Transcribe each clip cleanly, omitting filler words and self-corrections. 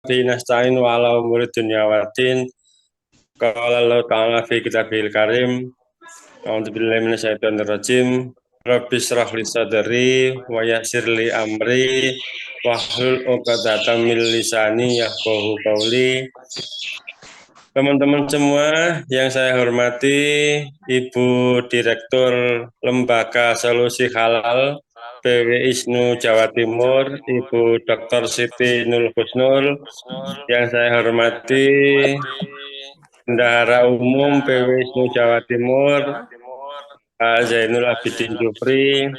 nasta'in wa ala umuri dunya waddin. Qala Allah ta'ala fi kitabil karim. A'udzubillahi minasyaitonir rajim. Rabbi shrah li sadri wa yassir li amri wahlul 'uqdatam min lisani yafqahu qawli. Teman-teman semua yang saya hormati, Ibu Direktur Lembaga Solusi Halal PW ISNU Jawa Timur, Ibu Dr. Siti Nur Husnul, yang saya hormati Bendahara Umum PW ISNU Jawa Timur, Pak Zainul Abidin Jufri,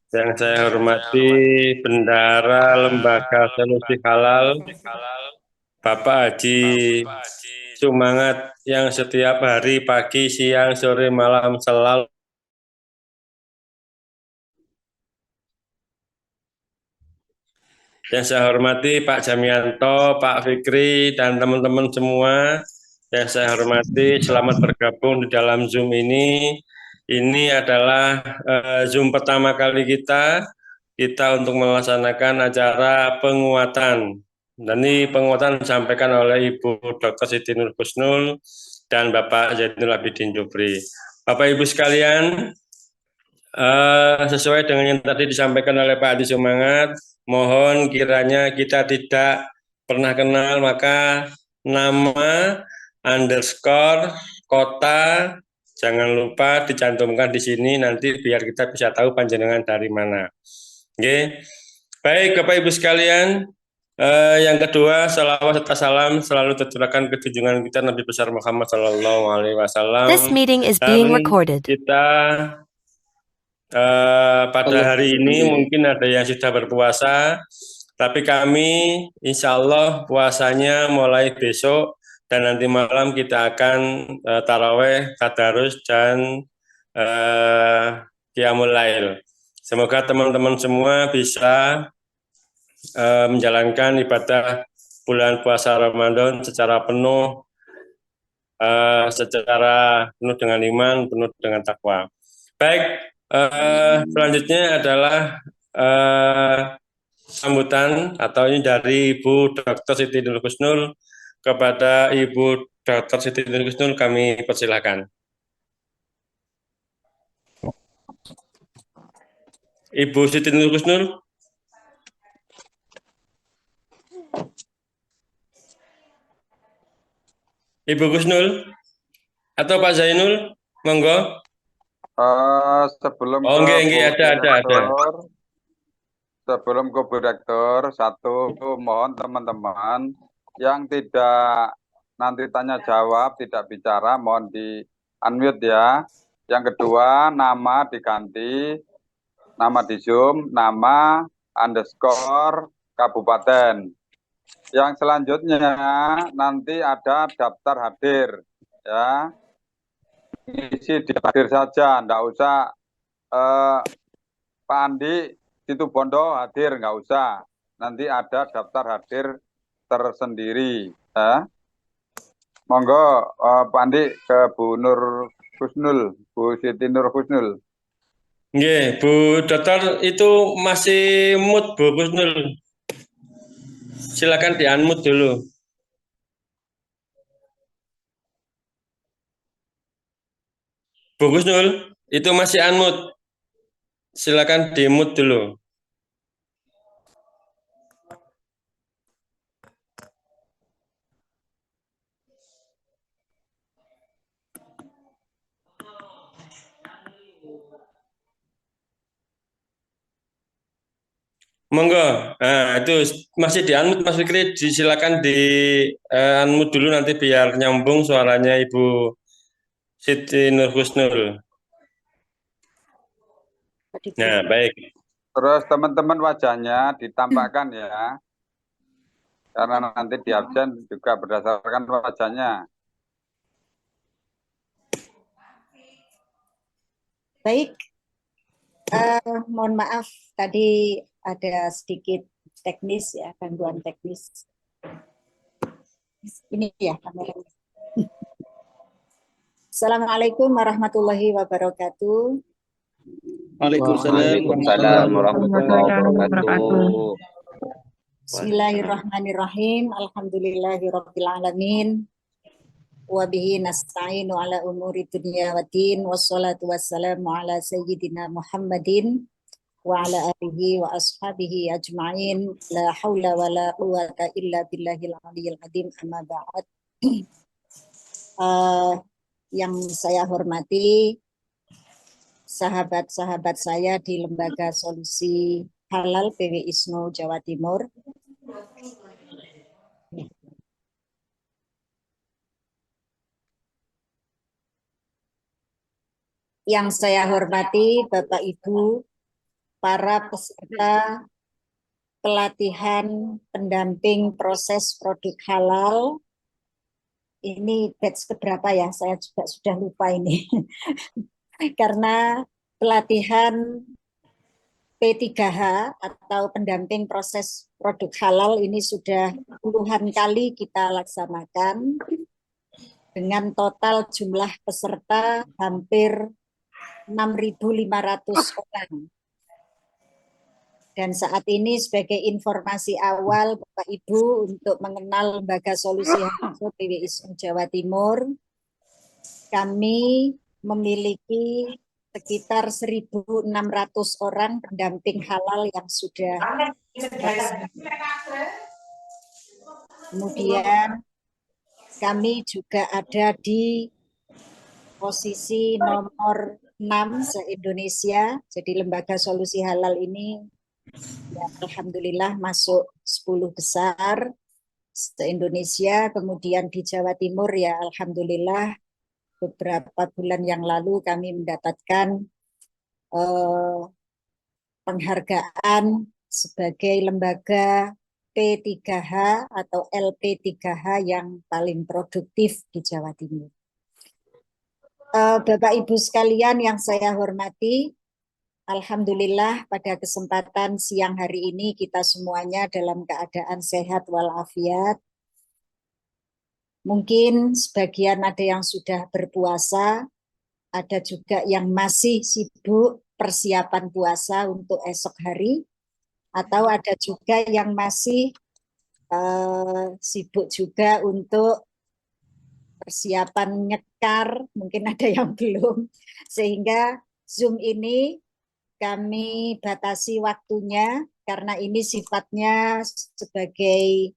yang saya hormati Bendahara Lembaga Solusi Halal, Bapak Haji Sumangat yang setiap hari pagi, siang, sore, malam selalu. Yang saya hormati Pak Jamianto, Pak Fikri, dan teman-teman semua yang saya hormati, selamat bergabung di dalam Zoom ini. Ini adalah Zoom pertama kali kita untuk melaksanakan acara penguatan. Dan ini penguatan disampaikan oleh Ibu Dr. Siti Nur Husnul dan Bapak Zainul Abidin Jufri. Bapak Ibu sekalian, sesuai dengan yang tadi disampaikan oleh Pak Adi Sumangat, mohon kiranya kita tidak pernah kenal, maka nama, underscore, kota, jangan lupa dicantumkan di sini nanti biar kita bisa tahu panjenengan dari mana. Oke. Baik, Bapak Ibu sekalian, yang kedua, salawat serta salam selalu tercurahkan ke junjungan kita Nabi besar Muhammad SAW. This meeting is being recorded. Kita pada hari ini mungkin ada yang sudah berpuasa, tapi kami insya Allah puasanya mulai besok dan nanti malam kita akan taraweh, tadarus, dan qiyamul lail. Semoga teman-teman semua bisa menjalankan ibadah bulan puasa Ramadan secara penuh, dengan iman, penuh dengan takwa. Baik. Selanjutnya adalah sambutan atau ini dari Ibu Dr. Siti Nur Husnul kepada Ibu Dr. Siti Nur Husnul, kami persilakan. Ibu Siti Nur Husnul. Ibu Husnul atau Pak Zainul, monggo. Sebelum ada. Sebelum ke Bu Rektor, satu mohon teman-teman yang tidak nanti tanya jawab, tidak bicara, mohon di unmute ya. Yang kedua, nama diganti, nama di Zoom, nama underscore kabupaten. Yang selanjutnya nanti ada daftar hadir ya. Isi di hadir saja, enggak usah Pak Andi Situbondo hadir, enggak usah. Nanti ada daftar hadir tersendiri. Ya. Monggo Pak Andi ke Bu Nur Husnul, Bu Siti Nur Husnul. Nggih, Bu Dokter itu masih mute Bu Husnul. Silakan di-unmute dulu. Bu Husnul, itu masih unmute. Silakan di-mute dulu. Monggo, itu masih di-unmute Mas Fikri, silakan di-unmute dulu nanti biar nyambung suaranya Ibu Siti Nur Husnul. Nah, baik. Terus teman-teman wajahnya ditampakkan ya. Karena nanti di absen juga berdasarkan wajahnya. Baik, mohon maaf tadi ada sedikit teknis ya, gangguan teknis. Ini ya kameranya. Assalamualaikum warahmatullahi wabarakatuh. Waalaikumsalam warahmatullahi wabarakatuh. Bismillahirrahmanirrahim. Alhamdulillahirabbil alamin. Wa bihi nasta'inu ala umuri dunya waddin. Wassalatu wassalamu ala sayyidina Muhammadin wa ala alihi wa ashabihi ajma'in. La haula wa la quwata illa billahil aliyyil azim. Amma ba'd. Yang saya hormati sahabat-sahabat saya di Lembaga Solusi Halal PW ISNO Jawa Timur. Yang saya hormati Bapak Ibu, para peserta pelatihan pendamping proses produk halal. Ini batch keberapa ya? Saya juga sudah lupa ini. Karena pelatihan P3H atau pendamping proses produk halal ini sudah puluhan kali kita laksanakan dengan total jumlah peserta hampir 6.500 orang. Dan saat ini sebagai informasi awal Bapak Ibu untuk mengenal Lembaga Solusi Halal PW ISNO Jawa Timur, kami memiliki sekitar 1.600 orang pendamping halal yang sudah kemudian kami juga ada di posisi nomor 6 se-Indonesia. Jadi Lembaga Solusi Halal ini ya, alhamdulillah masuk 10 besar se-Indonesia. Kemudian di Jawa Timur ya alhamdulillah beberapa bulan yang lalu kami mendapatkan penghargaan sebagai lembaga P3H atau LP3H yang paling produktif di Jawa Timur. Bapak Ibu sekalian yang saya hormati, alhamdulillah pada kesempatan siang hari ini kita semuanya dalam keadaan sehat walafiat. Mungkin sebagian ada yang sudah berpuasa, ada juga yang masih sibuk persiapan puasa untuk esok hari, atau ada juga yang masih sibuk juga untuk persiapan nyekar, mungkin ada yang belum. Sehingga Zoom ini kami batasi waktunya, karena ini sifatnya sebagai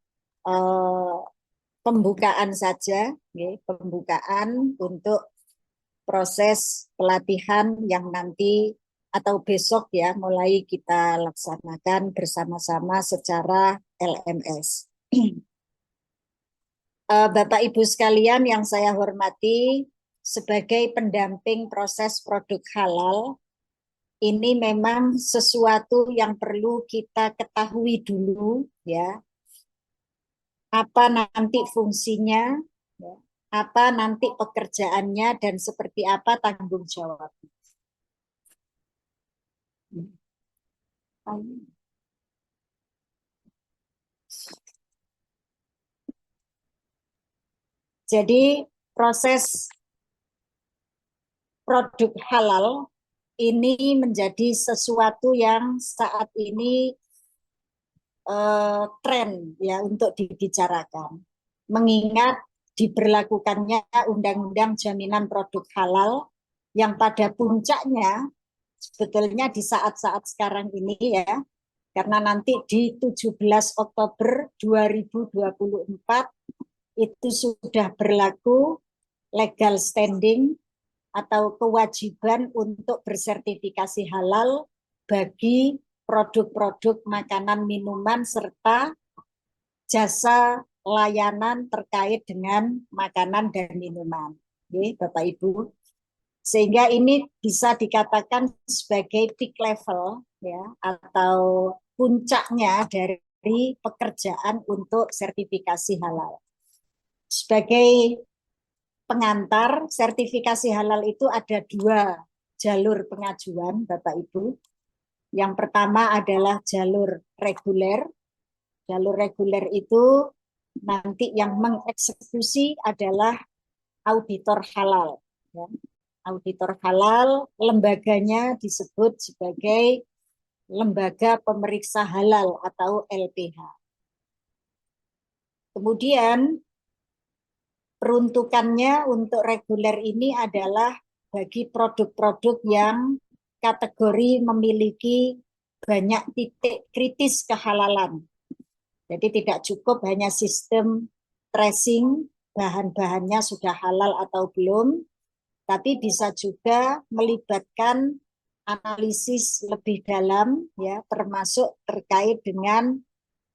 pembukaan saja, pembukaan untuk proses pelatihan yang nanti atau besok ya mulai kita laksanakan bersama-sama secara LMS. Bapak Ibu sekalian yang saya hormati, sebagai pendamping proses produk halal, ini memang sesuatu yang perlu kita ketahui dulu ya. Apa nanti fungsinya, apa nanti pekerjaannya, dan seperti apa tanggung jawabnya. Jadi proses produk halal ini menjadi sesuatu yang saat ini tren ya untuk dibicarakan, mengingat diberlakukannya Undang-Undang Jaminan Produk Halal yang pada puncaknya sebetulnya di saat-saat sekarang ini ya, karena nanti di 17 Oktober 2024 itu sudah berlaku legal standing atau kewajiban untuk bersertifikasi halal bagi produk-produk makanan, minuman, serta jasa layanan terkait dengan makanan dan minuman. Oke, Bapak Ibu. Sehingga ini bisa dikatakan sebagai peak level ya, atau puncaknya dari pekerjaan untuk sertifikasi halal. Sebagai pengantar, sertifikasi halal itu ada 2 jalur pengajuan, Bapak Ibu. Yang pertama adalah jalur reguler. Jalur reguler itu nanti yang mengeksekusi adalah auditor halal. Ya. Auditor halal, lembaganya disebut sebagai Lembaga Pemeriksa Halal atau LPH. Kemudian peruntukannya untuk reguler ini adalah bagi produk-produk yang kategori memiliki banyak titik kritis kehalalan. Jadi tidak cukup hanya sistem tracing, bahan-bahannya sudah halal atau belum, tapi bisa juga melibatkan analisis lebih dalam, ya, termasuk terkait dengan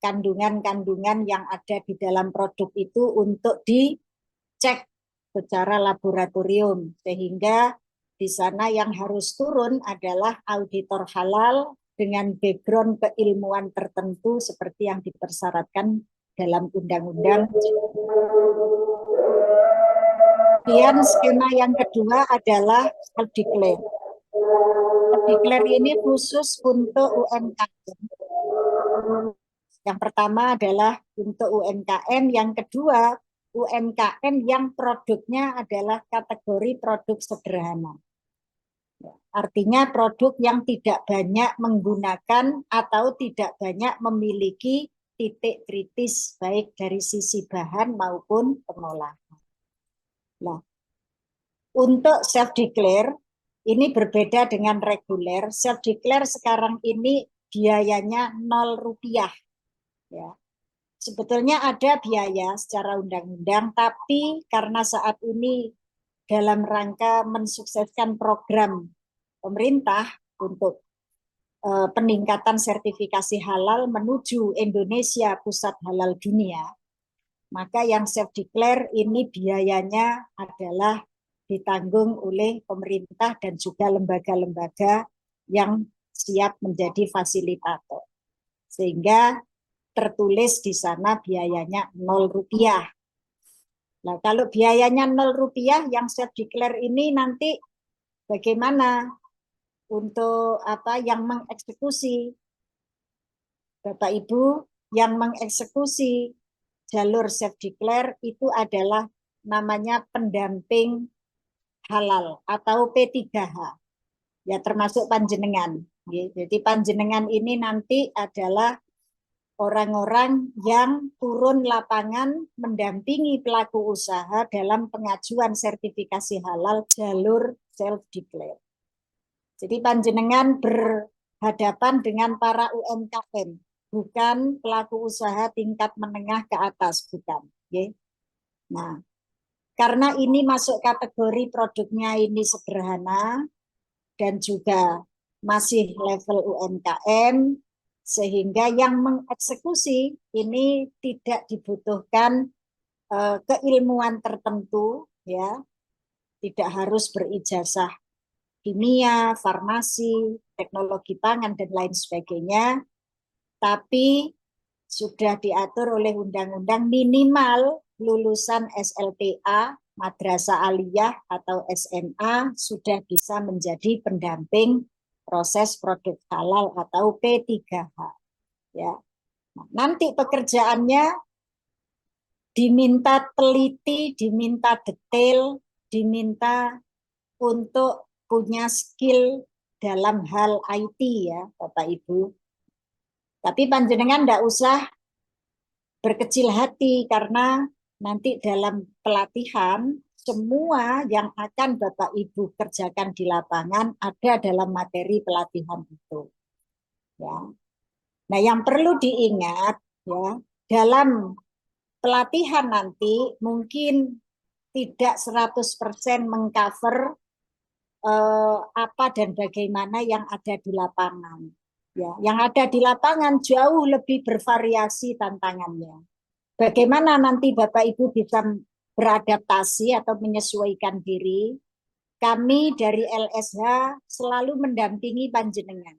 kandungan-kandungan yang ada di dalam produk itu untuk dicek secara laboratorium, sehingga di sana yang harus turun adalah auditor halal dengan background keilmuan tertentu seperti yang dipersyaratkan dalam undang-undang. Kemudian skema yang kedua adalah self-declare. Self-declare ini khusus untuk UMKM. Yang pertama adalah untuk UMKM, yang kedua UMKM yang produknya adalah kategori produk sederhana. Artinya produk yang tidak banyak menggunakan atau tidak banyak memiliki titik kritis baik dari sisi bahan maupun pengolahan. Nah, untuk self-declare ini berbeda dengan reguler. Self-declare sekarang ini biayanya Rp0. Ya. Sebetulnya ada biaya secara undang-undang, tapi karena saat ini dalam rangka mensukseskan program pemerintah untuk peningkatan sertifikasi halal menuju Indonesia pusat halal dunia, maka yang self-declare ini biayanya adalah ditanggung oleh pemerintah dan juga lembaga-lembaga yang siap menjadi fasilitator. Sehingga tertulis di sana biayanya Rp0. Nah, kalau biayanya Rp0 yang self-declare ini nanti bagaimana untuk yang mengeksekusi? Bapak Ibu, yang mengeksekusi jalur self-declare itu adalah namanya pendamping halal atau P3H. Ya, termasuk panjenengan. Jadi panjenengan ini nanti adalah orang-orang yang turun lapangan mendampingi pelaku usaha dalam pengajuan sertifikasi halal jalur self-declare. Jadi panjenengan berhadapan dengan para UMKM, bukan pelaku usaha tingkat menengah ke atas, bukan. Nah, karena ini masuk kategori produknya ini sederhana dan juga masih level UMKM, sehingga yang mengeksekusi ini tidak dibutuhkan keilmuan tertentu, ya, tidak harus berijazah kimia, farmasi, teknologi pangan dan lain sebagainya, tapi sudah diatur oleh undang-undang minimal lulusan SLTA, madrasah aliyah atau SMA sudah bisa menjadi pendamping proses produk halal atau P3H. Ya. Nah, nanti pekerjaannya diminta teliti, diminta detail, diminta untuk punya skill dalam hal IT, ya Bapak Ibu. Tapi panjenengan tidak usah berkecil hati karena nanti dalam pelatihan semua yang akan Bapak Ibu kerjakan di lapangan ada dalam materi pelatihan itu. Ya. Nah, yang perlu diingat, ya, dalam pelatihan nanti mungkin tidak 100% mengcover apa dan bagaimana yang ada di lapangan. Ya, yang ada di lapangan jauh lebih bervariasi tantangannya. Bagaimana nanti Bapak Ibu bisa beradaptasi atau menyesuaikan diri? Kami dari LSH selalu mendampingi panjenengan.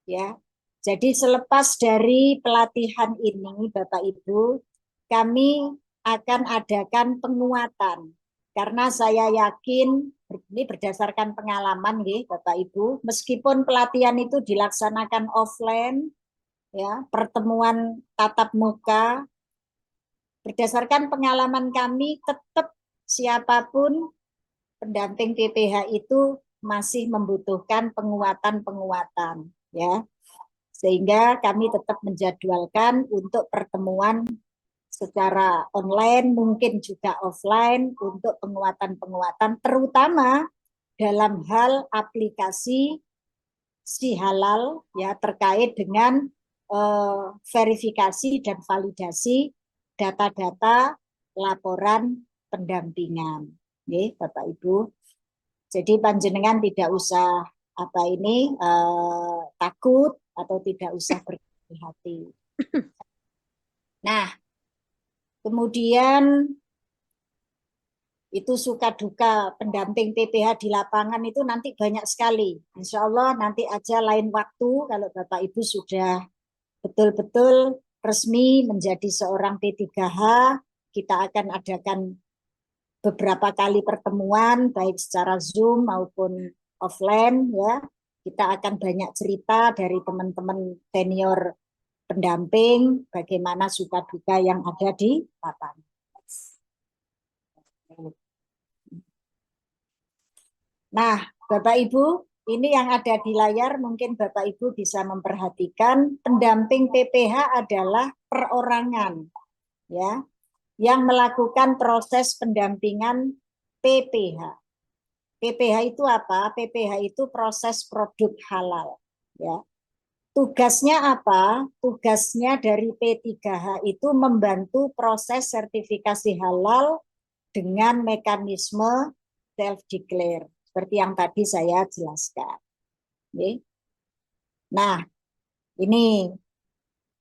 Ya, jadi selepas dari pelatihan ini, Bapak Ibu, kami akan adakan penguatan. Karena saya yakin, ini berdasarkan pengalaman, ya, Bapak Ibu, meskipun pelatihan itu dilaksanakan offline, ya, pertemuan tatap muka, berdasarkan pengalaman kami, tetap siapapun pendamping PPH itu masih membutuhkan penguatan-penguatan, ya. Sehingga kami tetap menjadwalkan untuk pertemuan secara online, mungkin juga offline untuk penguatan-penguatan, terutama dalam hal aplikasi si halal ya terkait dengan verifikasi dan validasi data-data laporan pendampingan. Oke, Bapak Ibu. Jadi panjenengan tidak usah takut atau tidak usah berhati-hati. Nah, kemudian itu suka duka pendamping PPH di lapangan itu nanti banyak sekali. Insya Allah nanti aja lain waktu kalau Bapak Ibu sudah betul-betul resmi menjadi seorang P3H, kita akan adakan beberapa kali pertemuan baik secara Zoom maupun offline ya. Kita akan banyak cerita dari teman-teman senior pendamping bagaimana suka duka yang ada di lapangan. Nah, Bapak Ibu, ini yang ada di layar mungkin Bapak Ibu bisa memperhatikan pendamping PPH adalah perorangan ya yang melakukan proses pendampingan PPH. PPH itu apa? PPH itu proses produk halal ya. Tugasnya apa? Tugasnya dari P3H itu membantu proses sertifikasi halal dengan mekanisme self-declare. Seperti yang tadi saya jelaskan. Nah, ini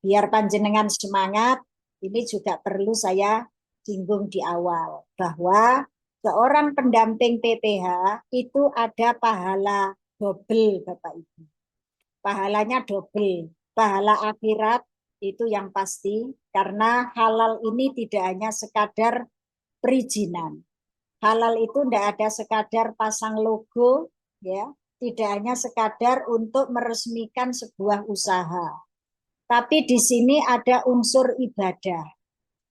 biar panjenengan semangat, ini juga perlu saya singgung di awal. Bahwa seorang pendamping PPH itu ada pahala double, Bapak Ibu. Pahalanya double. Pahala akhirat itu yang pasti, karena halal ini tidak hanya sekadar perizinan. Halal itu tidak ada sekadar pasang logo, ya, tidak hanya sekadar untuk meresmikan sebuah usaha. Tapi di sini ada unsur ibadah,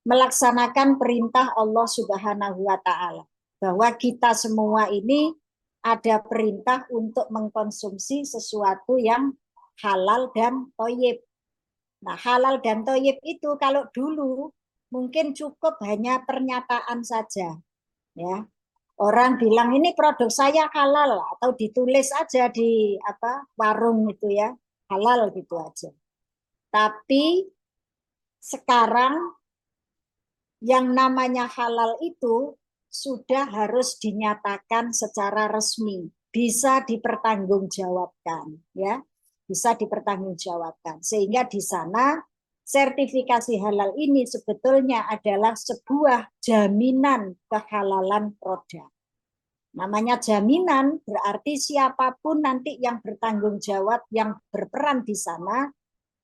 melaksanakan perintah Allah Subhanahu wa Ta'ala, bahwa kita semua ini ada perintah untuk mengkonsumsi sesuatu yang halal dan thayyib. Nah, halal dan thayyib itu kalau dulu mungkin cukup hanya pernyataan saja. Ya, orang bilang ini produk saya halal atau ditulis aja di warung itu ya, halal gitu aja. Tapi sekarang yang namanya halal itu sudah harus dinyatakan secara resmi, bisa dipertanggungjawabkan ya, bisa dipertanggungjawabkan, sehingga di sana sertifikasi halal ini sebetulnya adalah sebuah jaminan kehalalan produk. Namanya jaminan berarti siapapun nanti yang bertanggung jawab, yang berperan di sana,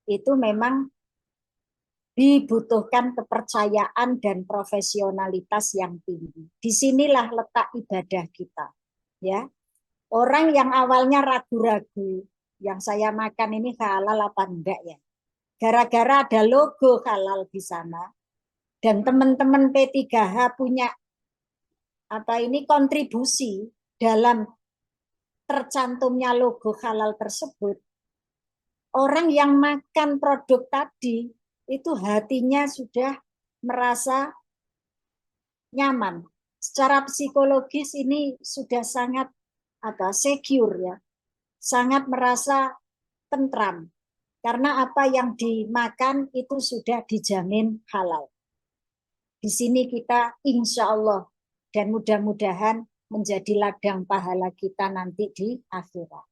itu memang dibutuhkan kepercayaan dan profesionalitas yang tinggi. Disinilah letak ibadah kita. Ya, orang yang awalnya ragu-ragu, yang saya makan ini halal apa enggak ya? Gara-gara ada logo halal di sana, dan teman-teman P3H punya kontribusi dalam tercantumnya logo halal tersebut, orang yang makan produk tadi itu hatinya sudah merasa nyaman. Secara psikologis ini sudah sangat secure ya, sangat merasa tentram. Karena apa yang dimakan itu sudah dijamin halal. Di sini kita insya Allah dan mudah-mudahan menjadi ladang pahala kita nanti di akhirat.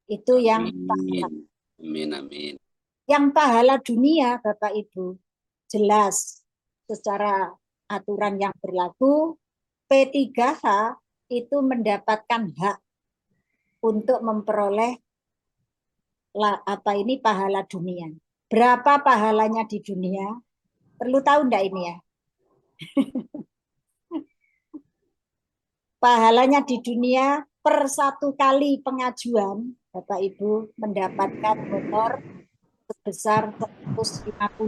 Itu yang pahala. Amin, amin. Yang pahala dunia, Bapak Ibu, jelas secara aturan yang berlaku, P3H itu mendapatkan hak untuk memperoleh pahala dunia. Berapa pahalanya di dunia? Perlu tahu enggak ini ya? Pahalanya di dunia per 1 kali pengajuan, Bapak Ibu mendapatkan honor sebesar 150.000.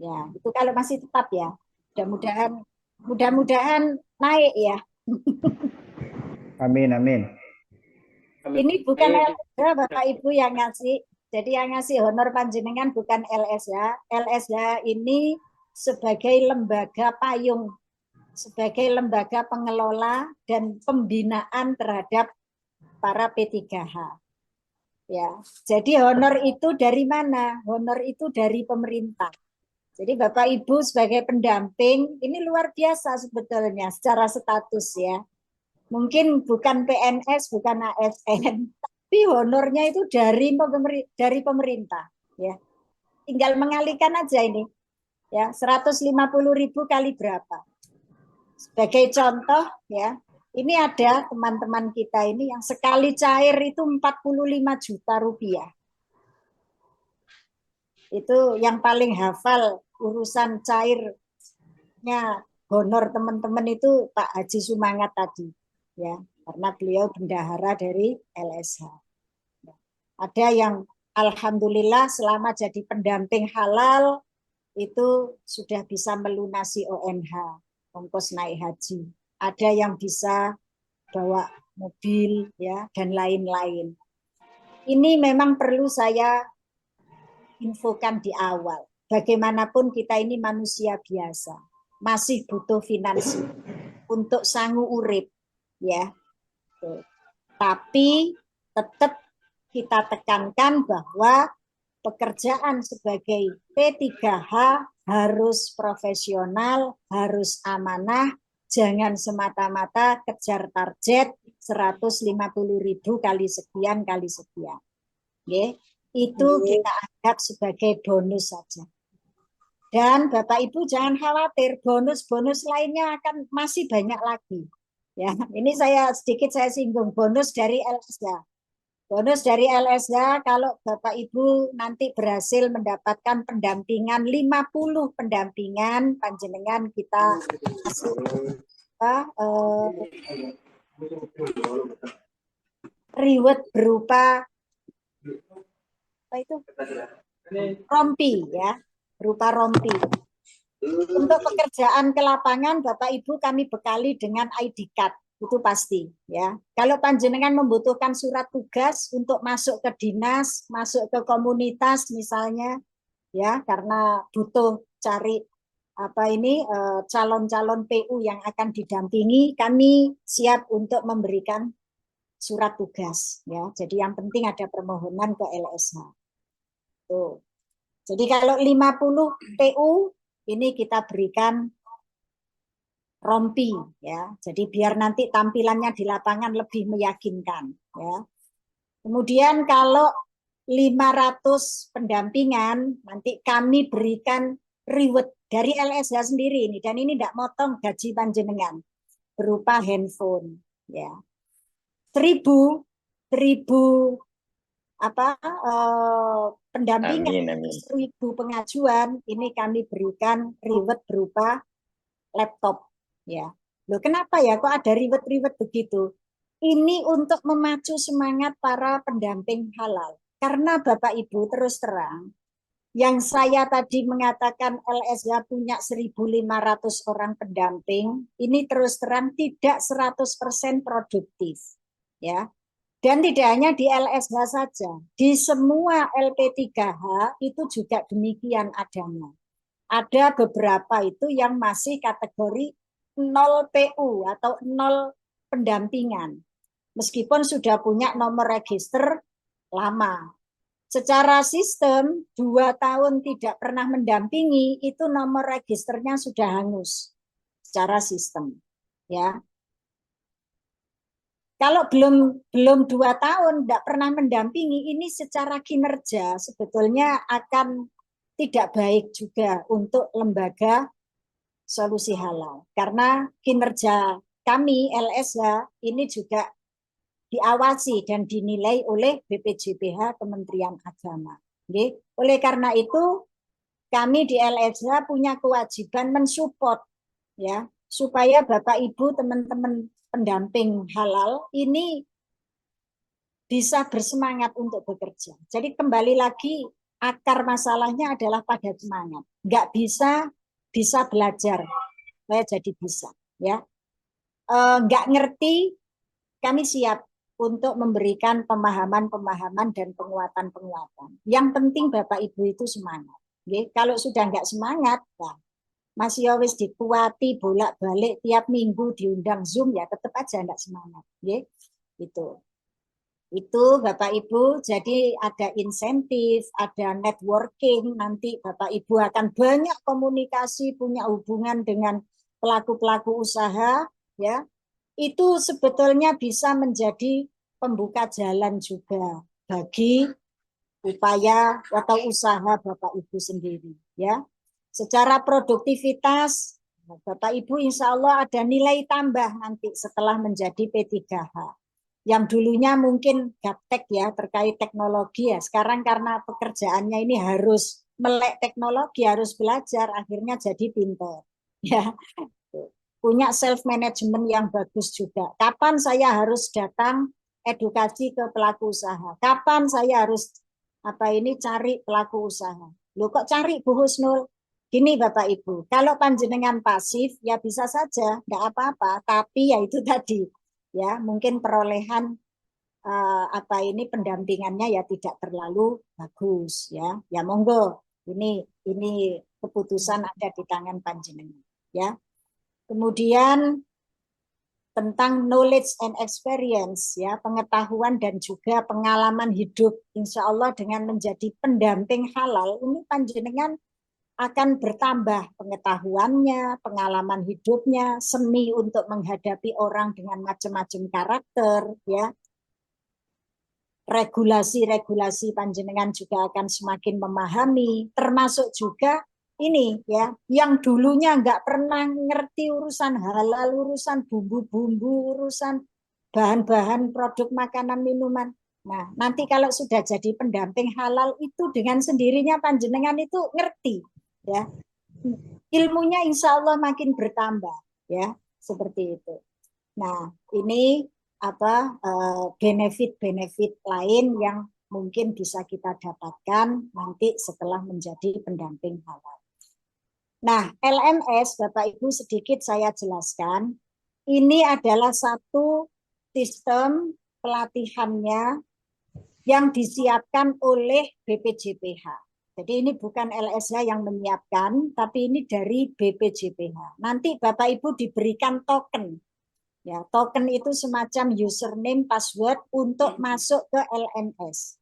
Ya, itu kalau masih tetap ya. Mudah-mudahan naik ya. Amin, amin. Ini bukan LSH Bapak Ibu yang ngasih. Jadi yang ngasih honor panjenengan bukan LSH. LSH ini sebagai lembaga payung, sebagai lembaga pengelola dan pembinaan terhadap para P3H. Ya, jadi honor itu dari mana? Honor itu dari pemerintah. Jadi Bapak Ibu sebagai pendamping ini luar biasa sebetulnya secara status ya. Mungkin bukan PNS, bukan ASN, tapi honornya itu dari pemerintah ya. Tinggal mengalihkan aja ini. Ya, 150.000 kali berapa? Sebagai contoh ya, ini ada teman-teman kita ini yang sekali cair itu 45 juta rupiah. Itu yang paling hafal urusan cairnya honor teman-teman itu Pak Haji Sumangat tadi ya, karena beliau bendahara dari LSH. Ada yang alhamdulillah selama jadi pendamping halal itu sudah bisa melunasi ONH, ongkos naik haji. Ada yang bisa bawa mobil ya dan lain-lain. Ini memang perlu saya infokan di awal. Bagaimanapun kita ini manusia biasa, masih butuh finansial untuk sanggup urip, ya. Tapi tetap kita tekankan bahwa pekerjaan sebagai P3H harus profesional, harus amanah, jangan semata-mata kejar target 150.000 kali sekian kali sekian. Okay. Itu kita anggap sebagai bonus saja. Dan Bapak Ibu jangan khawatir, bonus-bonus lainnya akan masih banyak lagi. Ya, ini saya singgung bonus dari LSH. Bonus dari LSH kalau Bapak Ibu nanti berhasil mendapatkan pendampingan 50 pendampingan panjenengan kita kasih reward berupa apa itu? Rompi ya, berupa rompi. Untuk pekerjaan ke lapangan Bapak Ibu kami bekali dengan ID card, itu pasti ya. Kalau panjenengan membutuhkan surat tugas untuk masuk ke dinas, masuk ke komunitas misalnya ya, karena butuh cari calon-calon PU yang akan didampingi, kami siap untuk memberikan surat tugas ya. Jadi yang penting ada permohonan ke LSH. Tuh. Jadi kalau 50 PU ini kita berikan rompi ya. Jadi biar nanti tampilannya di lapangan lebih meyakinkan ya. Kemudian kalau 500 pendampingan nanti kami berikan reward dari LSH sendiri ini, dan ini tidak motong gaji panjenengan berupa handphone ya. 1000 pendampingan, 1000 pengajuan ini kami berikan reward berupa laptop ya. Loh kenapa ya kok ada reward begitu? Ini untuk memacu semangat para pendamping halal. Karena Bapak Ibu terus terang, yang saya tadi mengatakan LSH punya 1.500 orang pendamping, ini terus terang tidak 100% produktif ya. Dan tidak hanya di LSH saja, di semua LP3H itu juga demikian adanya. Ada beberapa itu yang masih kategori 0 PU atau 0 pendampingan. Meskipun sudah punya nomor register lama. Secara sistem 2 tahun tidak pernah mendampingi, itu nomor registernya sudah hangus secara sistem. Ya. Kalau belum 2 tahun tidak pernah mendampingi, ini secara kinerja sebetulnya akan tidak baik juga untuk lembaga solusi halal. Karena kinerja kami LSH ini juga diawasi dan dinilai oleh BPJPH Kementerian Agama. Oleh karena itu kami di LSH punya kewajiban mensupport ya, supaya Bapak Ibu teman-teman pendamping halal ini bisa bersemangat untuk bekerja. Jadi kembali lagi akar masalahnya adalah pada semangat. Nggak bisa belajar, saya jadi bisa ya. Nggak ngerti, kami siap untuk memberikan pemahaman dan penguatan. Yang penting Bapak Ibu itu semangat. Kalau sudah nggak semangat, nah, Mas Yowis dikuati bolak-balik tiap minggu diundang Zoom ya tetap aja enggak semangat, ya. Itu Bapak Ibu, jadi ada insentif, ada networking, nanti Bapak Ibu akan banyak komunikasi, punya hubungan dengan pelaku-pelaku usaha, ya. Itu sebetulnya bisa menjadi pembuka jalan juga bagi upaya atau usaha Bapak Ibu sendiri, ya. Secara produktivitas, Bapak Ibu insya Allah ada nilai tambah nanti setelah menjadi P3H. Yang dulunya mungkin gaptek ya terkait teknologi ya, sekarang karena pekerjaannya ini harus melek teknologi, harus belajar, akhirnya jadi pintar. Ya, punya self management yang bagus juga. Kapan saya harus datang edukasi ke pelaku usaha? Kapan saya harus cari pelaku usaha? Loh kok cari Bu Husnul? Gini Bapak Ibu, kalau panjenengan pasif ya bisa saja, nggak apa-apa. Tapi ya itu tadi, ya mungkin perolehan pendampingannya ya tidak terlalu bagus, ya. Ya monggo, ini keputusan ada di tangan panjenengan, ya. Kemudian tentang knowledge and experience, ya, pengetahuan dan juga pengalaman hidup. Insya Allah dengan menjadi pendamping halal, ini panjenengan akan bertambah pengetahuannya, pengalaman hidupnya, seni untuk menghadapi orang dengan macam-macam karakter, ya. Regulasi-regulasi panjenengan juga akan semakin memahami, termasuk juga ini ya, yang dulunya nggak pernah ngerti urusan halal, urusan bumbu-bumbu, urusan bahan-bahan produk makanan minuman. Nah, nanti kalau sudah jadi pendamping halal itu dengan sendirinya panjenengan itu ngerti, ya. Ilmunya insya Allah makin bertambah, ya, seperti itu. Nah, ini benefit-benefit lain yang mungkin bisa kita dapatkan nanti setelah menjadi pendamping halal. Nah, LMS, Bapak Ibu sedikit saya jelaskan, ini adalah satu sistem pelatihannya yang disiapkan oleh BPJPH. Jadi ini bukan LSH yang menyiapkan, tapi ini dari BPJPH. Nanti Bapak Ibu diberikan token. Ya, token itu semacam username, password untuk masuk ke LMS.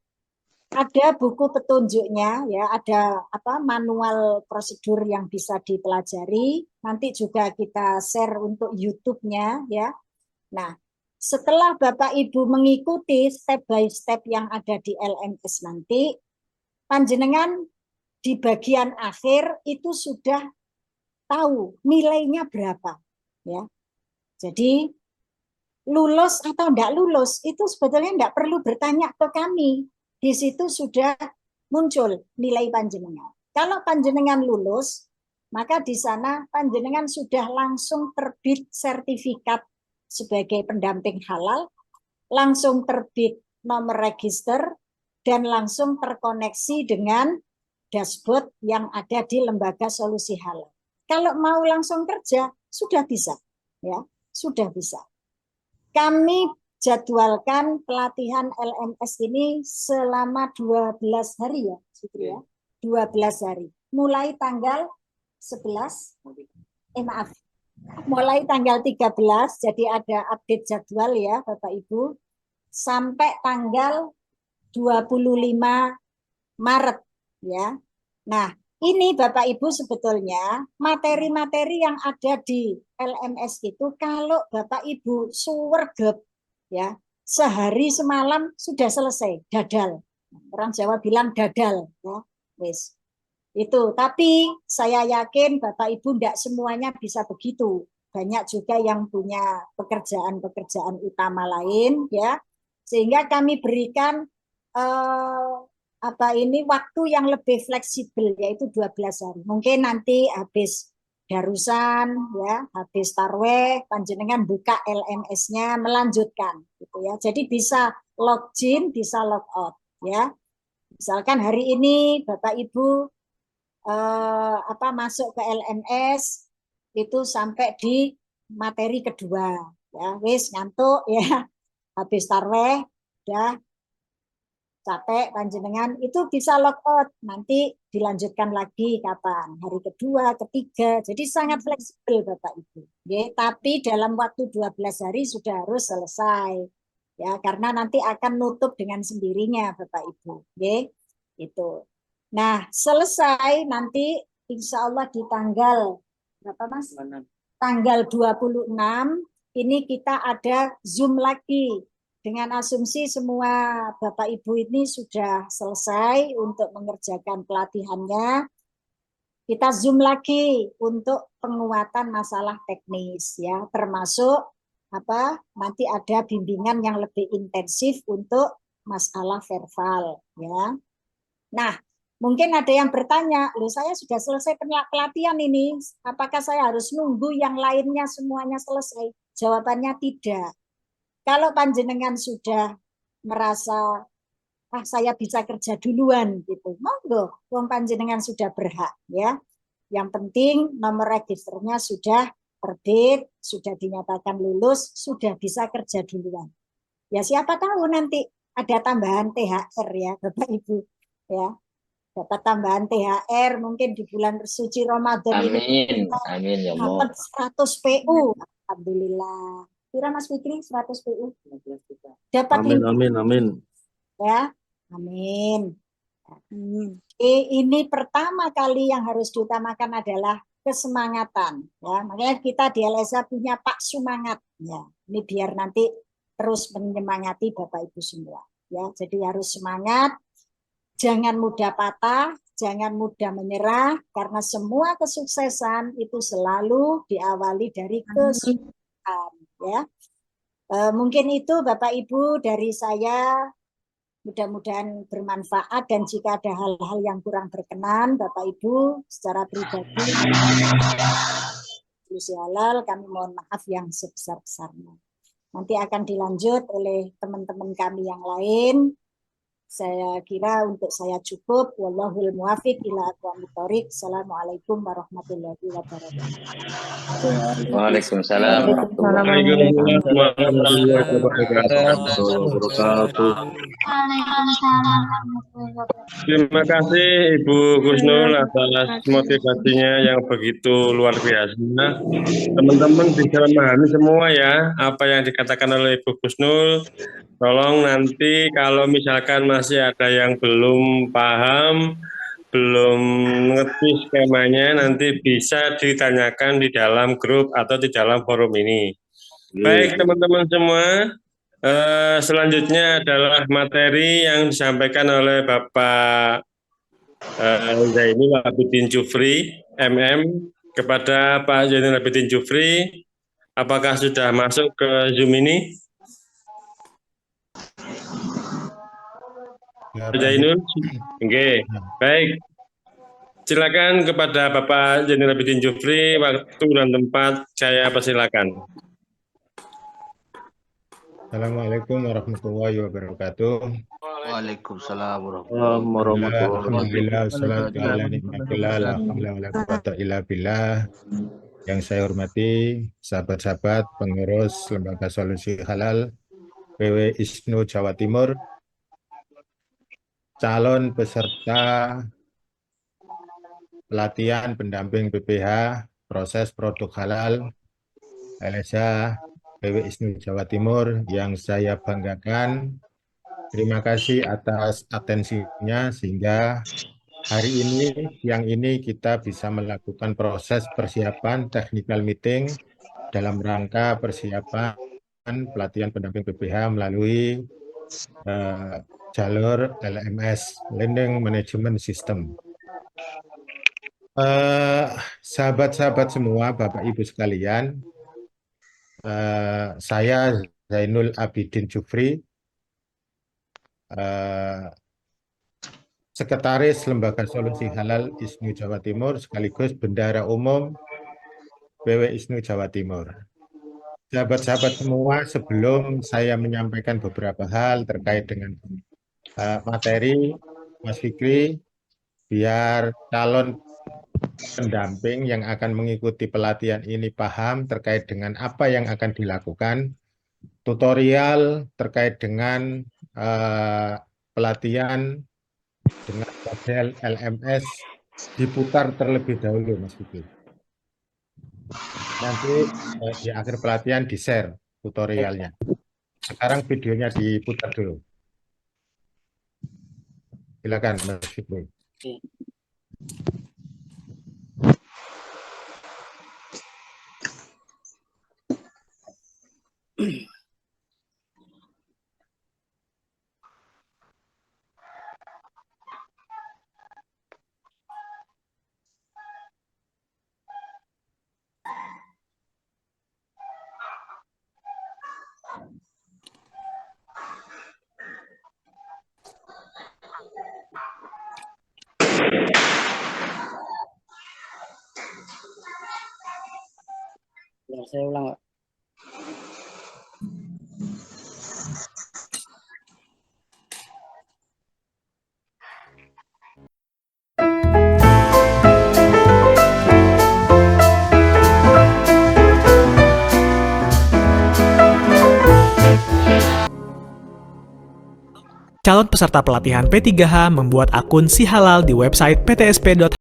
Ada buku petunjuknya, ya, ada manual prosedur yang bisa dipelajari. Nanti juga kita share untuk YouTube-nya, ya. Nah, setelah Bapak Ibu mengikuti step by step yang ada di LMS nanti, panjenengan di bagian akhir itu sudah tahu nilainya berapa, ya. Jadi lulus atau enggak lulus itu sebetulnya enggak perlu bertanya ke kami. Di situ sudah muncul nilai panjenengan. Kalau panjenengan lulus, maka di sana panjenengan sudah langsung terbit sertifikat sebagai pendamping halal, langsung terbit nomor register, dan langsung terkoneksi dengan dashboard yang ada di Lembaga Solusi Halal. Kalau mau langsung kerja, sudah bisa, ya, sudah bisa. Kami jadwalkan pelatihan LMS ini selama 12 hari ya, ya. 12 hari. Mulai tanggal 11, mulai tanggal 13, jadi ada update jadwal ya Bapak Ibu, sampai tanggal 25 Maret ya. Nah, ini Bapak Ibu sebetulnya materi-materi yang ada di LMS itu kalau Bapak Ibu suwergep ya, sehari semalam sudah selesai, dadal. Orang Jawa bilang dadal ya. Wes. Itu, tapi saya yakin Bapak Ibu tidak semuanya bisa begitu. Banyak juga yang punya pekerjaan-pekerjaan utama lain ya. Sehingga kami berikan waktu yang lebih fleksibel yaitu 12 hari. Mungkin nanti habis darusan ya, habis tarweh panjenengan buka LMS-nya melanjutkan gitu ya. Jadi bisa login, bisa log out ya. Misalkan hari ini Bapak Ibu masuk ke LMS itu sampai di materi kedua ya, wis ngantuk ya. Habis tarweh udah capek panjenengan itu bisa log out, nanti dilanjutkan lagi kapan, hari kedua, ketiga, jadi sangat fleksibel Bapak Ibu. Ya, tapi dalam waktu 12 hari sudah harus selesai, ya karena nanti akan nutup dengan sendirinya Bapak Ibu. Ya, itu. Nah selesai nanti insya Allah di tanggal berapa Mas? Tanggal 26 ini kita ada Zoom lagi. Dengan asumsi semua Bapak Ibu ini sudah selesai untuk mengerjakan pelatihannya, kita Zoom lagi untuk penguatan masalah teknis ya, termasuk nanti ada bimbingan yang lebih intensif untuk masalah verbal ya. Nah, mungkin ada yang bertanya, loh saya sudah selesai pelatihan ini, apakah saya harus nunggu yang lainnya semuanya selesai? Jawabannya tidak. Kalau panjenengan sudah merasa saya bisa kerja duluan gitu, monggo, wong panjenengan sudah berhak ya. Yang penting nomor registernya sudah terbit, sudah dinyatakan lulus, sudah bisa kerja duluan. Ya siapa tahu nanti ada tambahan THR ya Bapak Ibu ya. Dapat tambahan THR mungkin di bulan suci Ramadan ini. Amin ya Allah. Dapat 100 PU. Alhamdulillah. Kira Mas Fikri 100 PU? Dapat Amin. Ya, amin. Ini pertama kali yang harus diutamakan adalah kesemangatan. Ya, makanya kita di LSA punya Pak Semangat. Ya, ini biar nanti terus menyemangati Bapak Ibu semua. Ya, jadi harus semangat. Jangan mudah patah, jangan mudah menyerah, karena semua kesuksesan itu selalu diawali dari kesuksesan. Ya, mungkin itu Bapak Ibu dari saya, mudah-mudahan bermanfaat, dan jika ada hal-hal yang kurang berkenan Bapak Ibu secara pribadi halal, kami mohon maaf yang sebesar-besarnya. Nanti akan dilanjut oleh teman-teman kami yang lain. Saya kira untuk saya cukup. Wallahul muwafiq ila aqwamit thoriq. Assalamualaikum warahmatullahi wabarakatuh. Waalaikumsalam Terima kasih Ibu Kusnul atas motivasinya yang begitu luar biasa. Teman-teman bisa memahami semua ya apa yang dikatakan oleh Ibu Kusnul. Tolong nanti kalau misalkan masih ada yang belum paham, belum mengerti skemanya, nanti bisa ditanyakan di dalam grup atau di dalam forum ini. Baik teman-teman semua, selanjutnya adalah materi yang disampaikan oleh Bapak Zainul Abidin Jufri, MM, kepada Pak Zainul Abidin Jufri. Apakah sudah masuk ke Zoom ini? Pak Zainul? Oke, baik. Silakan kepada Bapak Zainul Abidin Jufri, waktu dan tempat saya persilakan. Assalamualaikum warahmatullahi wabarakatuh. Waalaikumsalam warahmatullahi wabarakatuh. Alhamdulillah, wassalatu ala ni'matillah, la haula wala quwwata illa billah. Yang saya hormati sahabat-sahabat pengurus Lembaga Solusi Halal PW ISNU Jawa Timur, calon peserta pelatihan pendamping PPH proses produk halal LSA PW ISNU Jawa Timur yang saya banggakan. Terima kasih atas atensinya sehingga hari ini, siang ini kita bisa melakukan proses persiapan technical meeting dalam rangka persiapan pelatihan pendamping PPH melalui jalur LMS, Learning Management System. Sahabat-sahabat semua, Bapak Ibu sekalian, saya Zainul Abidin Jufri, Sekretaris Lembaga Solusi Halal ISNU Jawa Timur sekaligus Bendahara Umum PW ISNU Jawa Timur. Sahabat-sahabat semua, sebelum saya menyampaikan beberapa hal terkait dengan materi, Mas Fikri, biar calon pendamping yang akan mengikuti pelatihan ini paham terkait dengan apa yang akan dilakukan, tutorial terkait dengan pelatihan dengan model LMS diputar terlebih dahulu, Mas Fikri. Nanti di akhir pelatihan di-share tutorialnya. Sekarang videonya diputar dulu. Silakan, Mas Fikri. Saya ulang, Pak. Calon peserta pelatihan P3H membuat akun Si Halal di website ptsp.hr.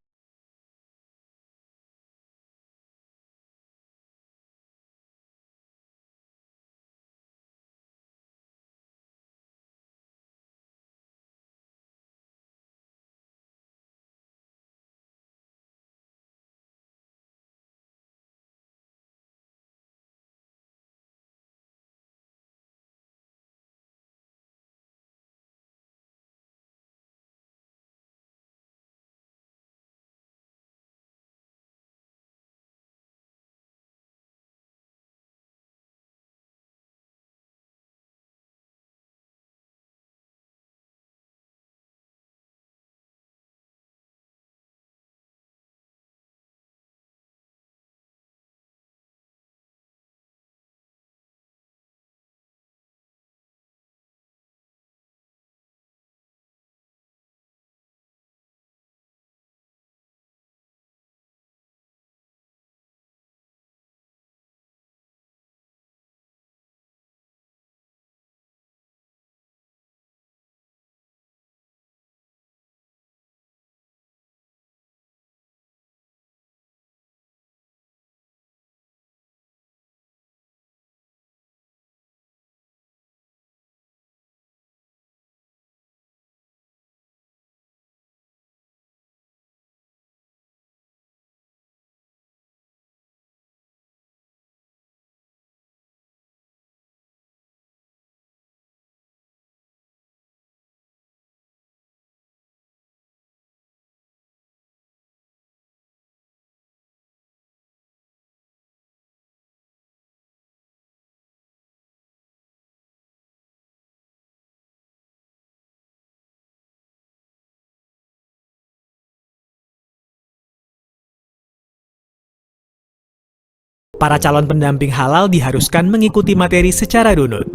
Para calon pendamping halal diharuskan mengikuti materi secara runut.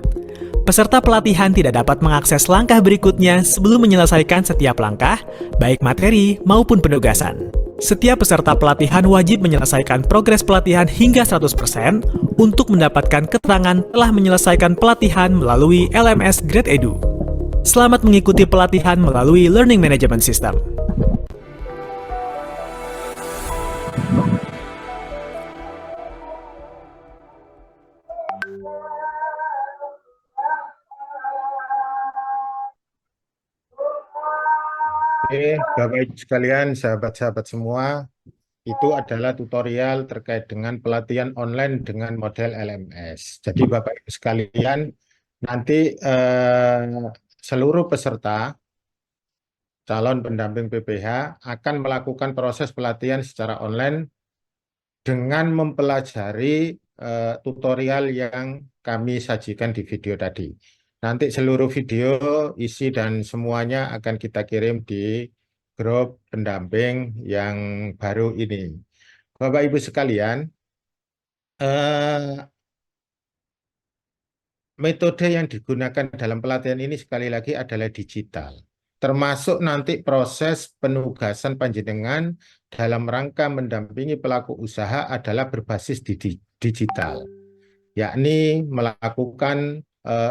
Peserta pelatihan tidak dapat mengakses langkah berikutnya sebelum menyelesaikan setiap langkah, baik materi maupun penugasan. Setiap peserta pelatihan wajib menyelesaikan progres pelatihan hingga 100% untuk mendapatkan keterangan telah menyelesaikan pelatihan melalui LMS Grade Edu. Selamat mengikuti pelatihan melalui Learning Management System. Oke, Bapak Ibu sekalian, sahabat-sahabat semua, itu adalah tutorial terkait dengan pelatihan online dengan model LMS. Jadi Bapak Ibu sekalian, nanti seluruh peserta calon pendamping PPH akan melakukan proses pelatihan secara online dengan mempelajari tutorial yang kami sajikan di video tadi. Nanti seluruh video, isi dan semuanya akan kita kirim di grup pendamping yang baru ini. Bapak Ibu sekalian, metode yang digunakan dalam pelatihan ini sekali lagi adalah digital. Termasuk nanti proses penugasan panjenengan dalam rangka mendampingi pelaku usaha adalah berbasis digital, yakni melakukan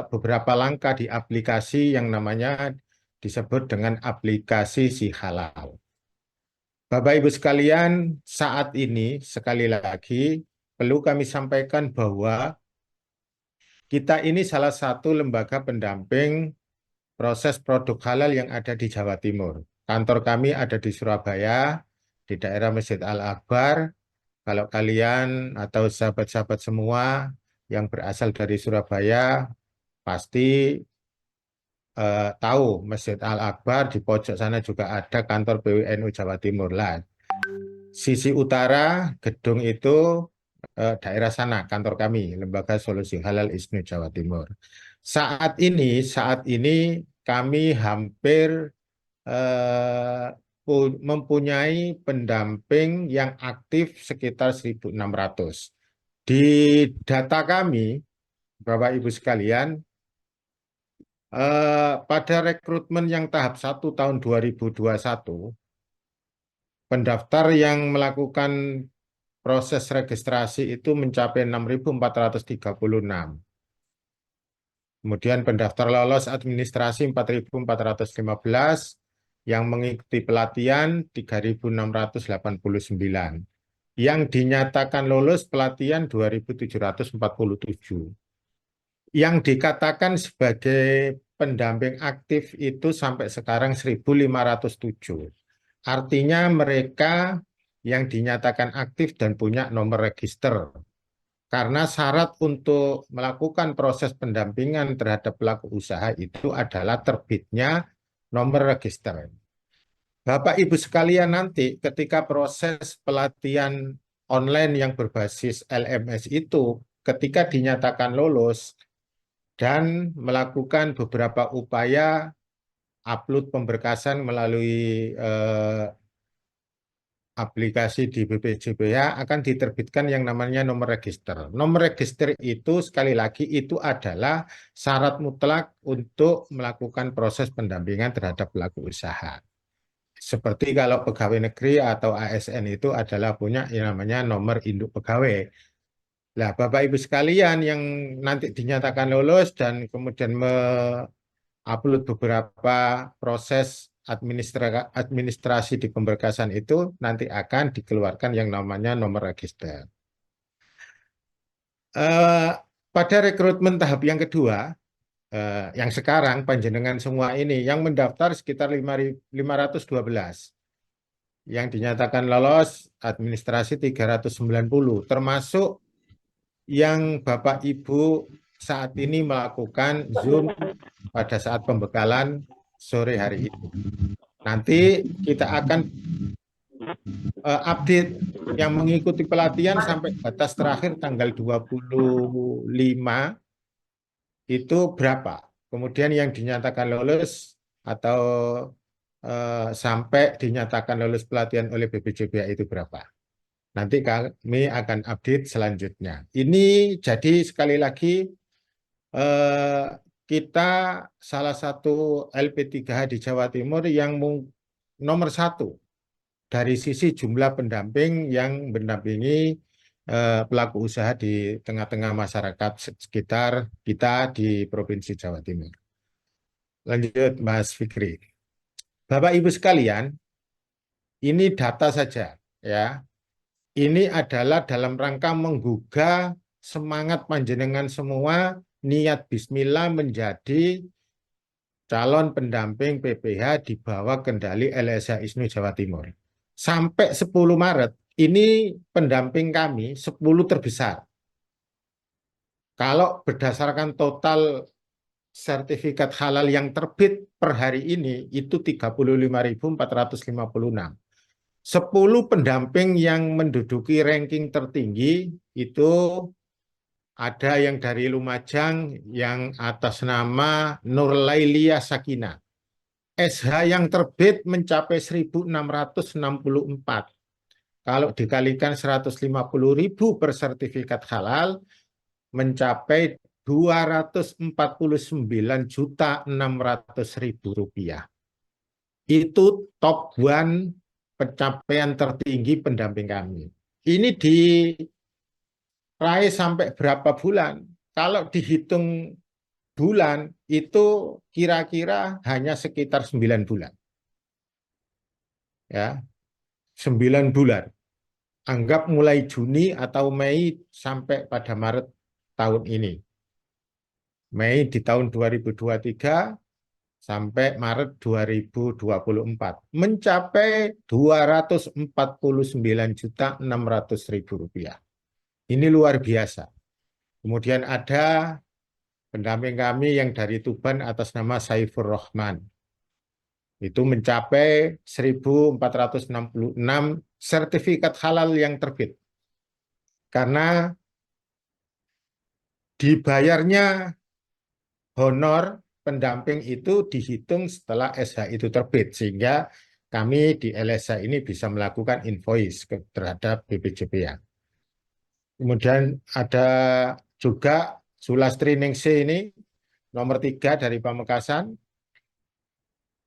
beberapa langkah di aplikasi yang namanya disebut dengan aplikasi Si Halal. Bapak Ibu sekalian, saat ini sekali lagi perlu kami sampaikan bahwa kita ini salah satu lembaga pendamping proses produk halal yang ada di Jawa Timur. Kantor kami ada di Surabaya, di daerah Masjid Al-Akbar. Kalau kalian atau sahabat-sahabat semua yang berasal dari Surabaya, pasti tahu Masjid Al-Akbar, di pojok sana juga ada kantor PWNU Jawa Timur lah. Sisi utara gedung itu daerah sana kantor kami, Lembaga Solusi Halal ISNU Jawa Timur. Saat ini kami hampir mempunyai pendamping yang aktif sekitar 1.600. Di data kami, Bapak Ibu sekalian, pada rekrutmen yang tahap 1 tahun 2021, pendaftar yang melakukan proses registrasi itu mencapai 6.436. Kemudian pendaftar lolos administrasi 4.415, yang mengikuti pelatihan 3.689. Yang dinyatakan lolos pelatihan 2.747. Yang dikatakan sebagai pendamping aktif itu sampai sekarang 1.507. Artinya mereka yang dinyatakan aktif dan punya nomor register. Karena syarat untuk melakukan proses pendampingan terhadap pelaku usaha itu adalah terbitnya nomor register. Bapak Ibu sekalian, nanti ketika proses pelatihan online yang berbasis LMS itu, ketika dinyatakan lolos dan melakukan beberapa upaya upload pemberkasan melalui aplikasi di BPJPH, akan diterbitkan yang namanya nomor register. Nomor register itu sekali lagi itu adalah syarat mutlak untuk melakukan proses pendampingan terhadap pelaku usaha. Seperti kalau pegawai negeri atau ASN itu adalah punya yang namanya nomor induk pegawai. Nah, Bapak Ibu sekalian yang nanti dinyatakan lolos dan kemudian upload beberapa proses administrasi di pemberkasan itu, nanti akan dikeluarkan yang namanya nomor register. Pada rekrutmen tahap yang kedua, yang sekarang panjenengan semua ini, yang mendaftar sekitar 512. Yang dinyatakan lolos administrasi 390, termasuk yang Bapak Ibu saat ini melakukan Zoom pada saat pembekalan sore hari ini. Nanti kita akan update yang mengikuti pelatihan sampai batas terakhir tanggal 25 itu berapa. Kemudian yang dinyatakan lolos atau sampai dinyatakan lulus pelatihan oleh BPJPH itu berapa. Nanti kami akan update selanjutnya. Ini jadi sekali lagi kita salah satu LP3H di Jawa Timur yang nomor 1 dari sisi jumlah pendamping yang mendampingi pelaku usaha di tengah-tengah masyarakat sekitar kita di Provinsi Jawa Timur. Lanjut Mas Fikri. Bapak Ibu sekalian, ini data saja ya. Ini adalah dalam rangka menggugah semangat panjenengan semua, niat bismillah menjadi calon pendamping PPH di bawah kendali LSH ISNU Jawa Timur. Sampai 10 Maret, ini pendamping kami 10 terbesar. Kalau berdasarkan total sertifikat halal yang terbit per hari ini itu 35.456. 10 pendamping yang menduduki ranking tertinggi itu ada yang dari Lumajang yang atas nama Nurlailia Sakina. SH yang terbit mencapai 1.664. Kalau dikalikan 150.000 per sertifikat halal mencapai 249.600.000 rupiah. Itu top 1 pencapaian tertinggi pendamping kami. Ini diraih sampai berapa bulan? Kalau dihitung bulan itu kira-kira hanya sekitar 9 bulan. Ya, 9 bulan. Anggap mulai Juni atau Mei sampai pada Maret tahun ini. Mei di tahun 2023 sampai Maret 2024 mencapai Rp249.600.000. Ini luar biasa. Kemudian ada pendamping kami yang dari Tuban atas nama Saifur Rahman. Itu mencapai 1.466 sertifikat halal yang terbit. Karena dibayarnya honor pendamping itu dihitung setelah SH itu terbit, sehingga kami di LSH ini bisa melakukan invoice terhadap BPJPH. Kemudian ada juga Sulastri Ningsih ini nomor 3 dari Pamekasan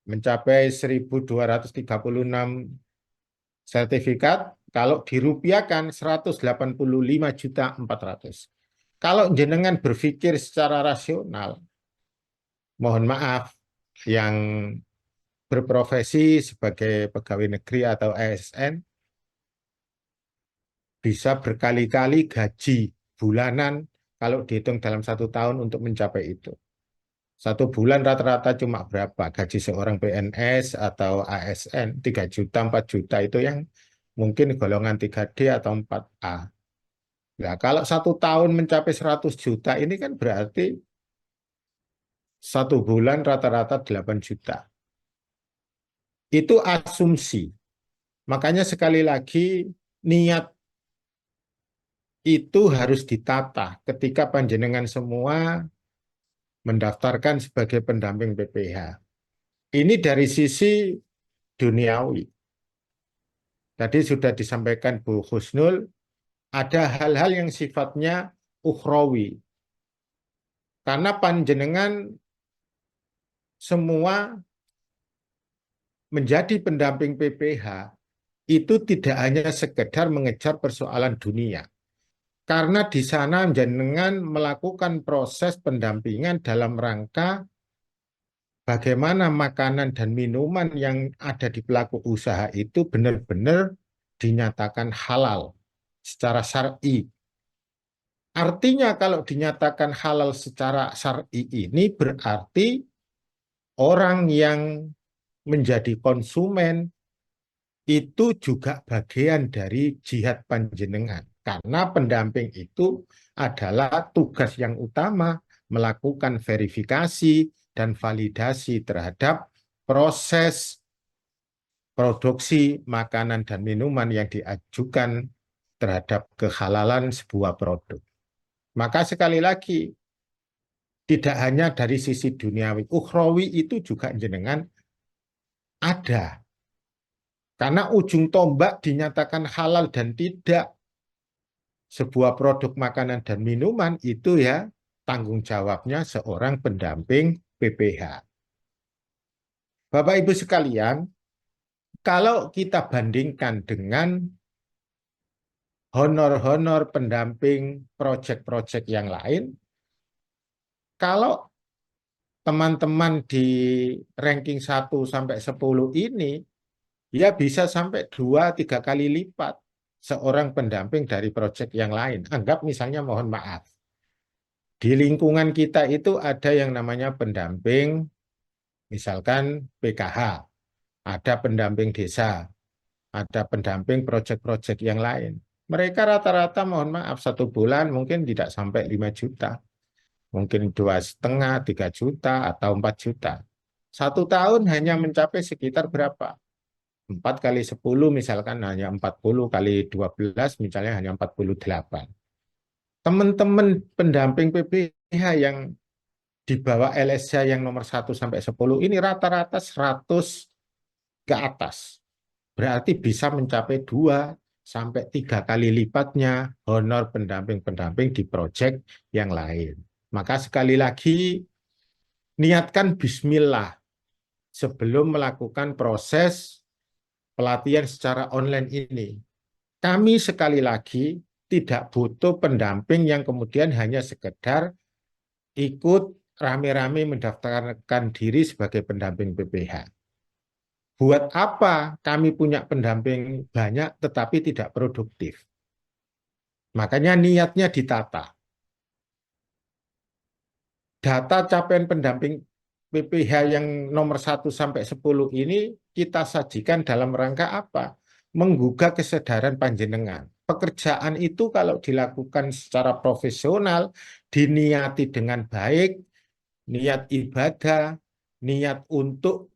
mencapai 1.236 sertifikat, kalau dirupiahkan 185.400.000. Kalau jenengan berpikir secara rasional, mohon maaf, yang berprofesi sebagai pegawai negeri atau ASN bisa berkali-kali gaji bulanan kalau dihitung dalam 1 tahun untuk mencapai itu. 1 bulan rata-rata cuma berapa? Gaji seorang PNS atau ASN 3 juta, 4 juta itu yang mungkin golongan 3D atau 4A. Nah, kalau 1 tahun mencapai 100 juta ini kan berarti 1 bulan rata-rata 8 juta. Itu asumsi. Makanya sekali lagi niat itu harus ditata ketika panjenengan semua mendaftarkan sebagai pendamping PPH. Ini dari sisi duniawi. Tadi sudah disampaikan Bu Husnul, ada hal-hal yang sifatnya ukhrawi. Karena panjenengan semua menjadi pendamping PPH itu tidak hanya sekedar mengejar persoalan dunia. Karena di sana jenengan melakukan proses pendampingan dalam rangka bagaimana makanan dan minuman yang ada di pelaku usaha itu benar-benar dinyatakan halal secara syar'i. Artinya kalau dinyatakan halal secara syar'i ini berarti orang yang menjadi konsumen itu juga bagian dari jihad panjenengan. Karena pendamping itu adalah tugas yang utama melakukan verifikasi dan validasi terhadap proses produksi makanan dan minuman yang diajukan terhadap kehalalan sebuah produk. Maka sekali lagi, tidak hanya dari sisi duniawi, ukhrawi itu juga jenengan ada. Karena ujung tombak dinyatakan halal dan tidak sebuah produk makanan dan minuman itu ya tanggung jawabnya seorang pendamping PPH. Bapak Ibu sekalian, kalau kita bandingkan dengan honor-honor pendamping proyek-proyek yang lain, kalau teman-teman di ranking 1 sampai 10 ini ya bisa sampai 2-3 kali lipat seorang pendamping dari proyek yang lain. Anggap misalnya, mohon maaf, di lingkungan kita itu ada yang namanya pendamping, misalkan PKH, ada pendamping desa, ada pendamping proyek-proyek yang lain. Mereka rata-rata, mohon maaf, 1 bulan mungkin tidak sampai 5 juta. Mungkin 2,5, 3 juta, atau 4 juta. 1 tahun hanya mencapai sekitar berapa? 4 kali 10 misalkan hanya 40, kali 12 misalnya hanya 48. Teman-teman pendamping PPH yang di bawah LSH yang nomor 1 sampai 10 ini rata-rata 100 ke atas. Berarti bisa mencapai 2 sampai 3 kali lipatnya honor pendamping-pendamping di proyek yang lain. Maka sekali lagi niatkan bismillah sebelum melakukan proses pelatihan secara online ini. Kami sekali lagi tidak butuh pendamping yang kemudian hanya sekedar ikut rame-rame mendaftarkan diri sebagai pendamping PPH. Buat apa kami punya pendamping banyak tetapi tidak produktif? Makanya niatnya ditata. Data capaian pendamping PPH yang nomor 1 sampai 10 ini kita sajikan dalam rangka apa? Menggugah kesadaran panjenengan. Pekerjaan itu kalau dilakukan secara profesional, diniati dengan baik, niat ibadah, niat untuk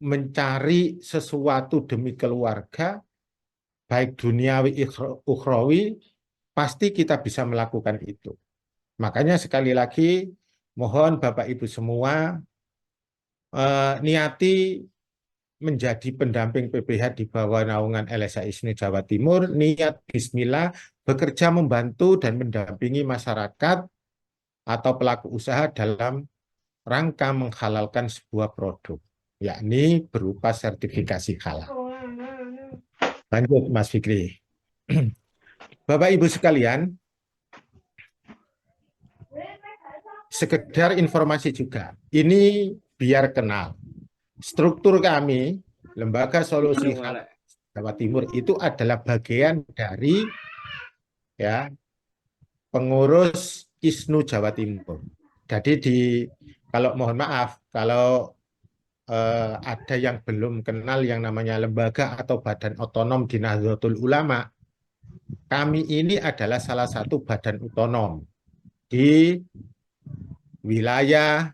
mencari sesuatu demi keluarga, baik duniawi, ukhrawi, pasti kita bisa melakukan itu. Makanya sekali lagi, mohon Bapak Ibu semua, niati menjadi pendamping PPH di bawah naungan LSA ISNU Jawa Timur, niat bismillah bekerja membantu dan mendampingi masyarakat atau pelaku usaha dalam rangka menghalalkan sebuah produk, yakni berupa sertifikasi halal. Lanjut Mas Fikri. Bapak Ibu sekalian, sekedar informasi juga, ini biar kenal. Struktur kami, Lembaga Solusi Halal Jawa Timur itu adalah bagian dari pengurus ISNU Jawa Timur. Jadi kalau mohon maaf, kalau ada yang belum kenal yang namanya lembaga atau badan otonom di Nahdlatul Ulama, kami ini adalah salah satu badan otonom di wilayah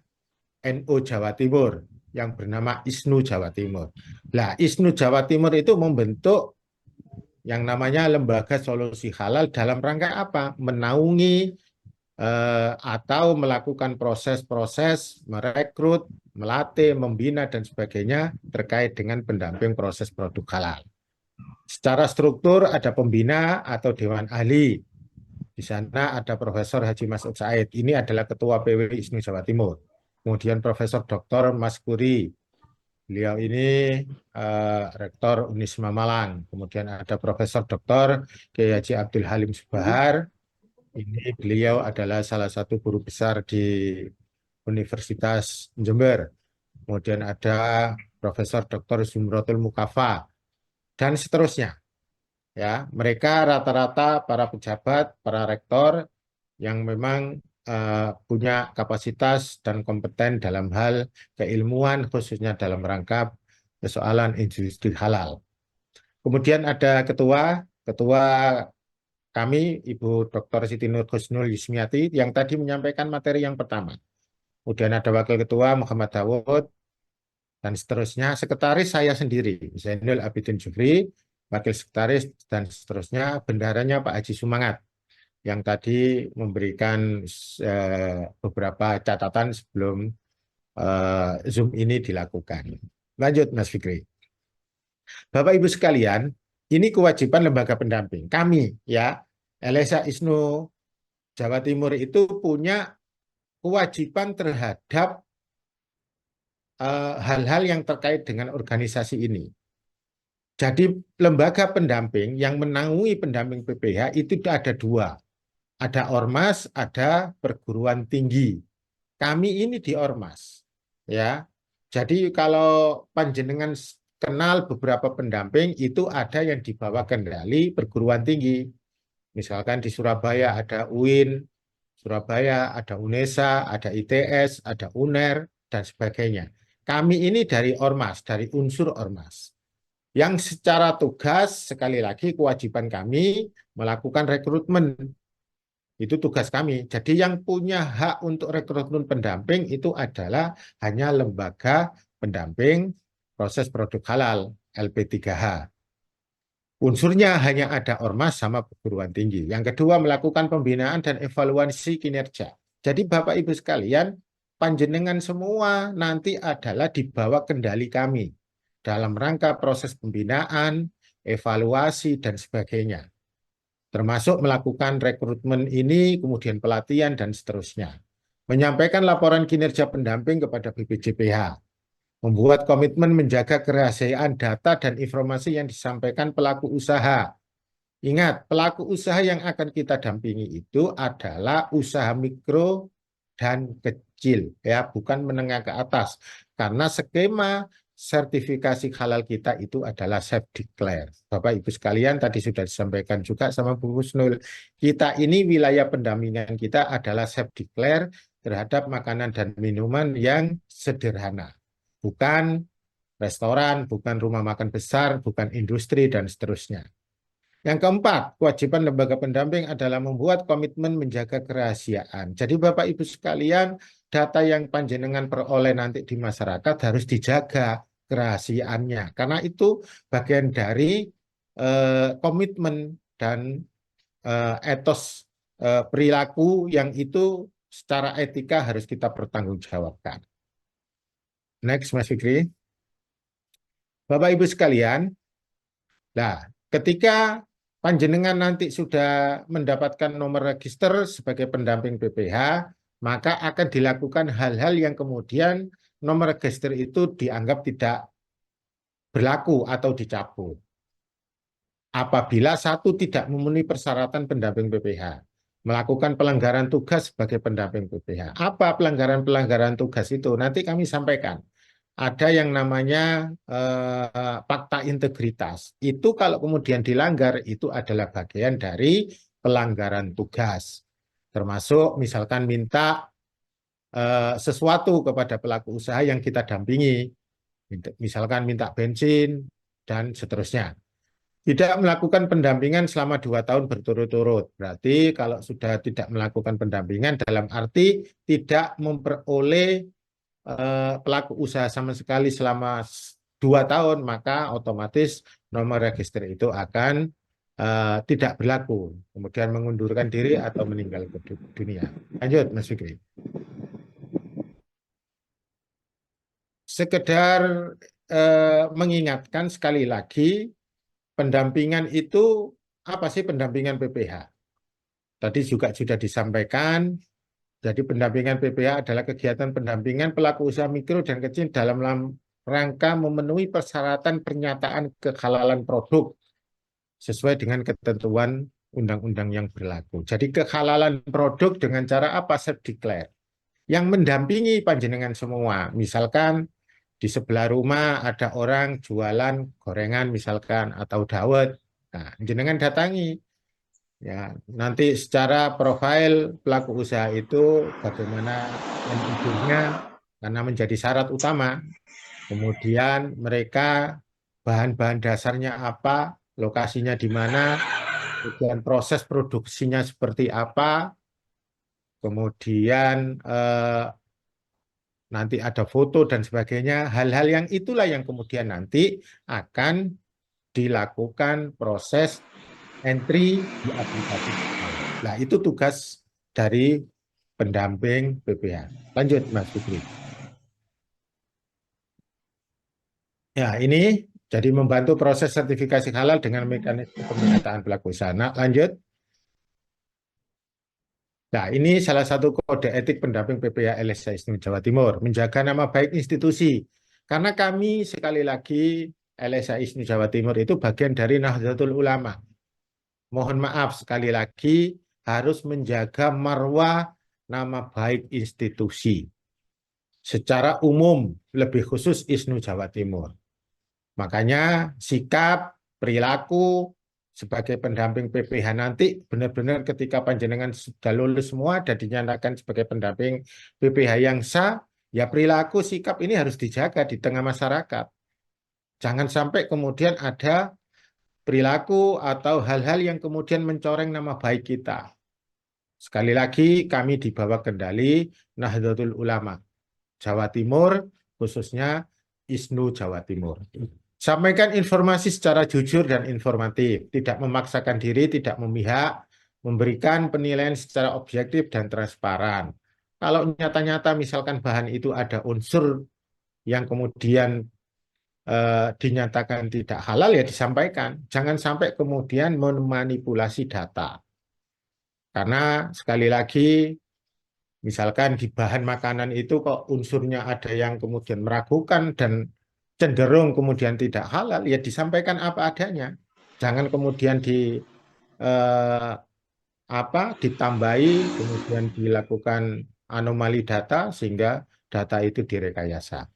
NU Jawa Timur yang bernama ISNU Jawa Timur. Nah, ISNU Jawa Timur itu membentuk yang namanya Lembaga Solusi Halal dalam rangka apa? Menaungi atau melakukan proses-proses merekrut, melatih, membina, dan sebagainya terkait dengan pendamping proses produk halal. Secara struktur ada pembina atau Dewan Ahli. Di sana ada Profesor Haji Masud Said. Ini adalah Ketua PW ISNU Jawa Timur. Kemudian Profesor Dr. Mas Kuri, beliau ini Rektor Unisma Malang. Kemudian ada Profesor Dr. Kiai Haji Abdul Halim Subahar. Ini beliau adalah salah satu guru besar di Universitas Jember. Kemudian ada Profesor Dr. Zumratul Mukafa dan seterusnya. Ya, mereka rata-rata para pejabat, para rektor yang memang punya kapasitas dan kompeten dalam hal keilmuan khususnya dalam rangka persoalan industri halal. Kemudian ada ketua kami Ibu Dr. Siti Nur Husnul Yusmiati yang tadi menyampaikan materi yang pertama. Kemudian ada wakil ketua Muhammad Dawud dan seterusnya. Sekretaris saya sendiri Zainul Abidin Jufri, wakil sekretaris dan seterusnya. Bendaharanya Pak Haji Sumangat yang tadi memberikan beberapa catatan sebelum Zoom ini dilakukan. Lanjut Mas Fikri. Bapak Ibu sekalian, ini kewajiban lembaga pendamping. Kami ya, LSA ISNU Jawa Timur itu punya kewajiban terhadap hal-hal yang terkait dengan organisasi ini. Jadi lembaga pendamping yang menaungi pendamping PPH itu ada dua. Ada ormas, ada perguruan tinggi. Kami ini di ormas, ya. Jadi kalau panjenengan kenal beberapa pendamping itu ada yang di bawah kendali perguruan tinggi. Misalkan di Surabaya ada UIN, Surabaya ada UNESA, ada ITS, ada UNER dan sebagainya. Kami ini dari ormas, dari unsur ormas. Yang secara tugas sekali lagi kewajiban kami melakukan rekrutmen. Itu tugas kami. Jadi yang punya hak untuk rekrutmen pendamping itu adalah hanya lembaga pendamping proses produk halal, LP3H. Unsurnya hanya ada ormas sama perguruan tinggi. Yang kedua, melakukan pembinaan dan evaluasi kinerja. Jadi Bapak Ibu sekalian, panjenengan semua nanti adalah di bawah kendali kami dalam rangka proses pembinaan, evaluasi, dan sebagainya. Termasuk melakukan rekrutmen ini, kemudian pelatihan, dan seterusnya. Menyampaikan laporan kinerja pendamping kepada BPJPH. Membuat komitmen menjaga kerahasiaan data dan informasi yang disampaikan pelaku usaha. Ingat, pelaku usaha yang akan kita dampingi itu adalah usaha mikro, dan kecil, ya, bukan menengah ke atas. Karena skema sertifikasi halal kita itu adalah self declare. Bapak Ibu sekalian, tadi sudah disampaikan juga sama Bu Husnul, kita ini wilayah pendampingan kita adalah self declare terhadap makanan dan minuman yang sederhana, bukan restoran, bukan rumah makan besar, bukan industri, dan seterusnya. Yang keempat, kewajiban lembaga pendamping adalah membuat komitmen menjaga kerahasiaan. Jadi Bapak Ibu sekalian, data yang panjenengan peroleh nanti di masyarakat harus dijaga kerahasiaannya. Karena itu bagian dari komitmen dan etos perilaku yang itu secara etika harus kita pertanggungjawabkan. Next, Mas Fikri. Bapak Ibu sekalian, nah, ketika panjenengan nanti sudah mendapatkan nomor register sebagai pendamping PPH, maka akan dilakukan hal-hal yang kemudian nomor register itu dianggap tidak berlaku atau dicabut. Apabila satu tidak memenuhi persyaratan pendamping PPH, melakukan pelanggaran tugas sebagai pendamping PPH. Apa pelanggaran-pelanggaran tugas itu? Nanti kami sampaikan. Ada yang namanya fakta integritas. Itu kalau kemudian dilanggar, itu adalah bagian dari pelanggaran tugas. Termasuk misalkan minta sesuatu kepada pelaku usaha yang kita dampingi. Misalkan minta bensin, dan seterusnya. Tidak melakukan pendampingan selama 2 tahun berturut-turut. Berarti kalau sudah tidak melakukan pendampingan dalam arti tidak memperoleh pelaku usaha sama sekali selama 2 tahun, maka otomatis nomor register itu akan tidak berlaku, kemudian mengundurkan diri atau meninggal dunia. Lanjut, Mas Fikri. Sekedar mengingatkan sekali lagi, pendampingan itu apa sih pendampingan PPH? Tadi juga sudah disampaikan. Jadi pendampingan PPH adalah kegiatan pendampingan pelaku usaha mikro dan kecil dalam rangka memenuhi persyaratan pernyataan kehalalan produk sesuai dengan ketentuan undang-undang yang berlaku. Jadi kehalalan produk dengan cara apa? Self declare. Yang mendampingi panjenengan semua. Misalkan di sebelah rumah ada orang jualan gorengan misalkan atau dawet. Nah, jenengan datangi. Ya, nanti secara profil pelaku usaha itu bagaimana NID-nya karena menjadi syarat utama. Kemudian mereka bahan-bahan dasarnya apa, lokasinya di mana, kemudian proses produksinya seperti apa, kemudian nanti ada foto dan sebagainya. Hal-hal yang itulah yang kemudian nanti akan dilakukan proses entry di aplikasi. Nah, itu tugas dari pendamping PPH. Lanjut, Mas Fikri. Ya, ini jadi membantu proses sertifikasi halal dengan mekanisme pemetaan pelaku usaha. Nah, lanjut. Nah, ini salah satu kode etik pendamping PPH LSA ISNU Jawa Timur, menjaga nama baik institusi. Karena kami sekali lagi LSA ISNU Jawa Timur itu bagian dari Nahdlatul Ulama. Mohon maaf sekali lagi harus menjaga marwah nama baik institusi secara umum, lebih khusus ISNU Jawa Timur. Makanya sikap, perilaku sebagai pendamping PPH nanti benar-benar ketika panjenengan sudah lulus semua dan dinyatakan sebagai pendamping PPH yang sah, ya perilaku, sikap ini harus dijaga di tengah masyarakat. Jangan sampai kemudian ada perilaku atau hal-hal yang kemudian mencoreng nama baik kita. Sekali lagi, kami di bawah kendali Nahdlatul Ulama Jawa Timur, khususnya ISNU Jawa Timur. Sampaikan informasi secara jujur dan informatif, tidak memaksakan diri, tidak memihak, memberikan penilaian secara objektif dan transparan. Kalau nyata-nyata misalkan bahan itu ada unsur yang kemudian dinyatakan tidak halal, ya disampaikan. Jangan sampai kemudian memanipulasi data. Karena sekali lagi, misalkan di bahan makanan itu kok unsurnya ada yang kemudian meragukan dan cenderung kemudian tidak halal, ya disampaikan apa adanya. Jangan kemudian ditambahi, kemudian dilakukan anomali data sehingga data itu direkayasa.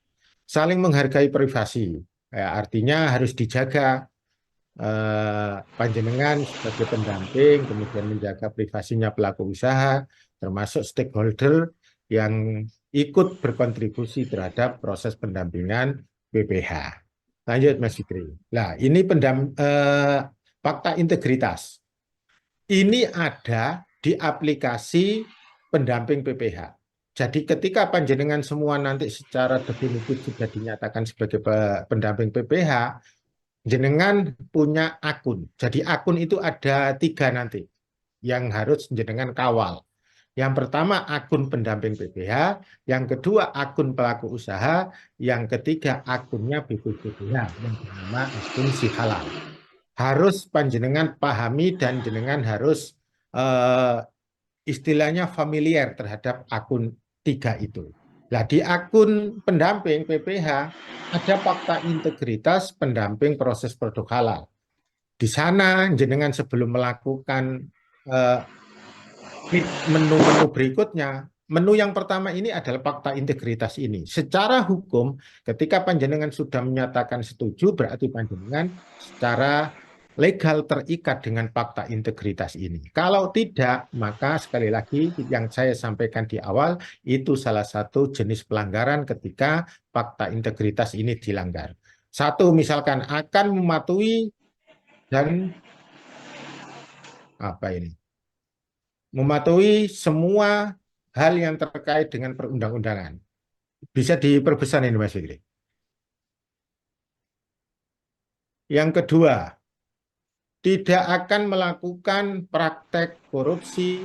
Saling menghargai privasi, ya, artinya harus dijaga panjenengan sebagai pendamping, kemudian menjaga privasinya pelaku usaha, termasuk stakeholder yang ikut berkontribusi terhadap proses pendampingan PPH. Lanjut Mas Fikri. Nah, ini fakta integritas. Ini ada di aplikasi pendamping PPH. Jadi ketika panjenengan semua nanti secara definitif sudah dinyatakan sebagai pendamping PPH, jenengan punya akun. Jadi akun itu ada 3 nanti yang harus jenengan kawal. Yang pertama akun pendamping PPH, yang kedua akun pelaku usaha, yang ketiga akunnya BPPH yang bernama akun si halal. Harus panjenengan pahami dan jenengan harus istilahnya familiar terhadap akun 3 itu. Nah, di akun pendamping PPH ada fakta integritas pendamping proses produk halal. Di sana jenengan sebelum melakukan menu-menu berikutnya, menu yang pertama ini adalah fakta integritas ini. Secara hukum, ketika panjenengan sudah menyatakan setuju, berarti panjenengan secara legal terikat dengan fakta integritas ini. Kalau tidak, maka sekali lagi yang saya sampaikan di awal, itu salah satu jenis pelanggaran ketika fakta integritas ini dilanggar. Satu, misalkan akan mematuhi dan mematuhi semua hal yang terkait dengan perundang-undangan. Bisa diperbesar ini Mas Fikri. Yang kedua, tidak akan melakukan praktek korupsi,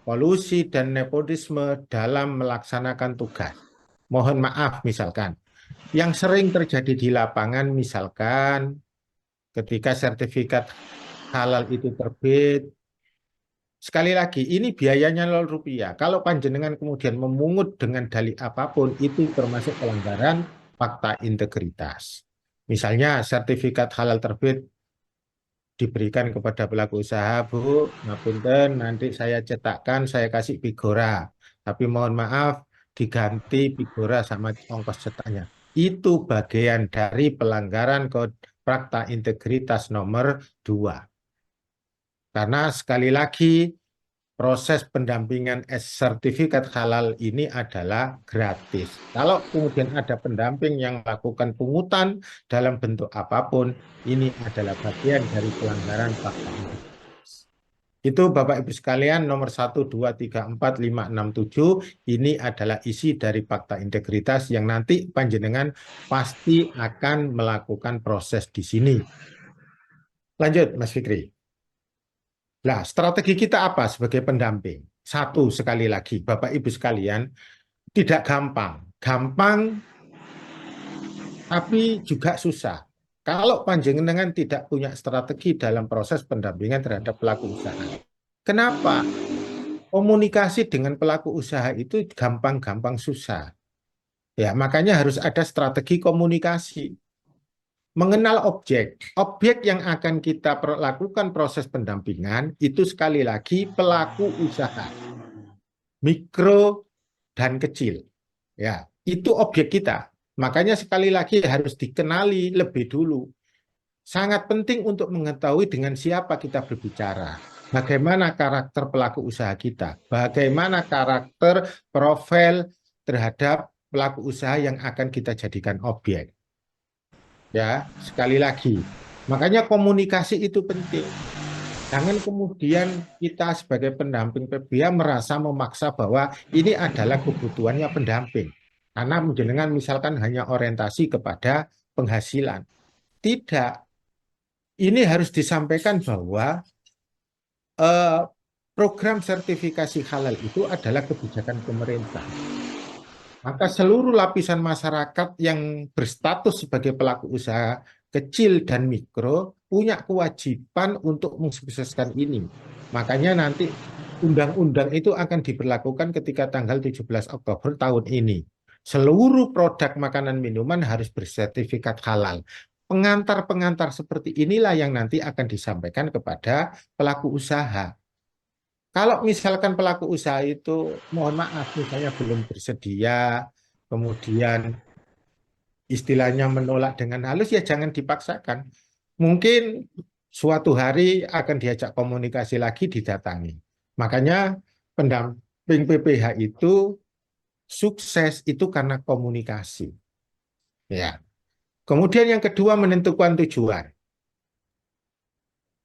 kolusi, dan nepotisme dalam melaksanakan tugas. Mohon maaf misalkan, yang sering terjadi di lapangan misalkan ketika sertifikat halal itu terbit, sekali lagi ini biayanya Rp0. Kalau panjenengan kemudian memungut dengan dalih apapun, itu termasuk pelanggaran fakta integritas. Misalnya sertifikat halal terbit diberikan kepada pelaku usaha, Bu, ngapunten, nanti saya cetakkan, saya kasih Pigora. Tapi mohon maaf, diganti Pigora sama ongkos cetaknya. Itu bagian dari pelanggaran fakta integritas nomor 2. Karena sekali lagi, proses pendampingan sertifikat halal ini adalah gratis. Kalau kemudian ada pendamping yang melakukan pungutan dalam bentuk apapun, ini adalah bagian dari pelanggaran fakta integritas. Itu Bapak Ibu sekalian nomor 1, 2, 3, 4, 5, 6, 7. Ini adalah isi dari fakta integritas yang nanti panjenengan pasti akan melakukan proses di sini. Lanjut Mas Fikri. Nah, strategi kita apa sebagai pendamping? Satu, sekali lagi, Bapak Ibu sekalian, tidak gampang. Gampang, tapi juga susah. Kalau panjenengan tidak punya strategi dalam proses pendampingan terhadap pelaku usaha. Kenapa? Komunikasi dengan pelaku usaha itu gampang-gampang susah. Ya, makanya harus ada strategi komunikasi. Mengenal objek yang akan kita lakukan proses pendampingan itu sekali lagi pelaku usaha mikro dan kecil. Ya, itu objek kita. Makanya sekali lagi harus dikenali lebih dulu. Sangat penting untuk mengetahui dengan siapa kita berbicara. Bagaimana karakter pelaku usaha kita, bagaimana karakter profil terhadap pelaku usaha yang akan kita jadikan objek. Ya, sekali lagi. Makanya komunikasi itu penting. Jangan kemudian kita sebagai pendamping PPH merasa memaksa bahwa ini adalah kebutuhannya pendamping. Karena menjenengan misalkan hanya orientasi kepada penghasilan. Tidak. Ini harus disampaikan bahwa program sertifikasi halal itu adalah kebijakan pemerintah. Maka seluruh lapisan masyarakat yang berstatus sebagai pelaku usaha kecil dan mikro punya kewajiban untuk mensukseskan ini. Makanya nanti undang-undang itu akan diberlakukan ketika tanggal 17 Oktober tahun ini. Seluruh produk makanan minuman harus bersertifikat halal. Pengantar-pengantar seperti inilah yang nanti akan disampaikan kepada pelaku usaha. Kalau misalkan pelaku usaha itu, mohon maaf, misalnya belum bersedia, kemudian istilahnya menolak dengan halus, ya jangan dipaksakan. Mungkin suatu hari akan diajak komunikasi lagi, didatangi. Makanya pendamping PPH itu sukses itu karena komunikasi. Ya. Kemudian yang kedua, menentukan tujuan.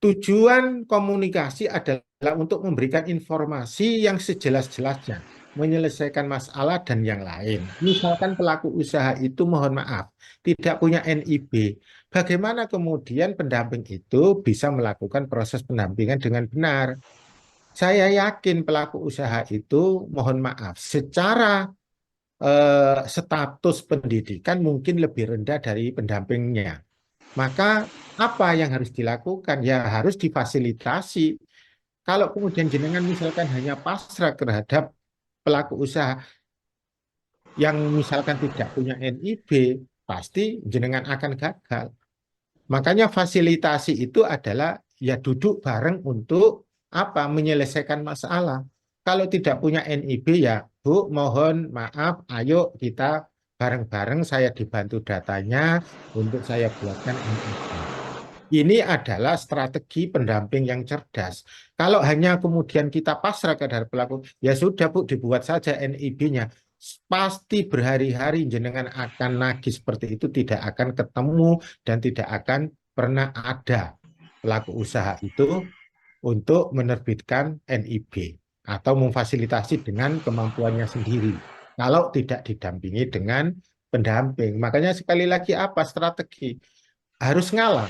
Tujuan komunikasi adalah untuk memberikan informasi yang sejelas-jelasnya, menyelesaikan masalah dan yang lain. Misalkan pelaku usaha itu, mohon maaf, tidak punya NIB. Bagaimana kemudian pendamping itu bisa melakukan proses pendampingan dengan benar? Saya yakin pelaku usaha itu, mohon maaf, secara status pendidikan mungkin lebih rendah dari pendampingnya. Maka apa yang harus dilakukan? Ya harus difasilitasi. Kalau kemudian jenengan misalkan hanya pasrah terhadap pelaku usaha yang misalkan tidak punya NIB, pasti jenengan akan gagal. Makanya fasilitasi itu adalah ya duduk bareng untuk apa? Menyelesaikan masalah. Kalau tidak punya NIB ya Bu, mohon maaf, ayo kita bareng-bareng saya dibantu datanya untuk saya buatkan NIB. Ini adalah strategi pendamping yang cerdas. Kalau hanya kemudian kita pasrah kepada pelaku, ya sudah Bu, dibuat saja NIB-nya. Pasti berhari-hari jenengan akan nagih seperti itu, tidak akan ketemu dan tidak akan pernah ada pelaku usaha itu untuk menerbitkan NIB atau memfasilitasi dengan kemampuannya sendiri. Kalau tidak didampingi dengan pendamping. Makanya sekali lagi apa strategi? Harus ngalah.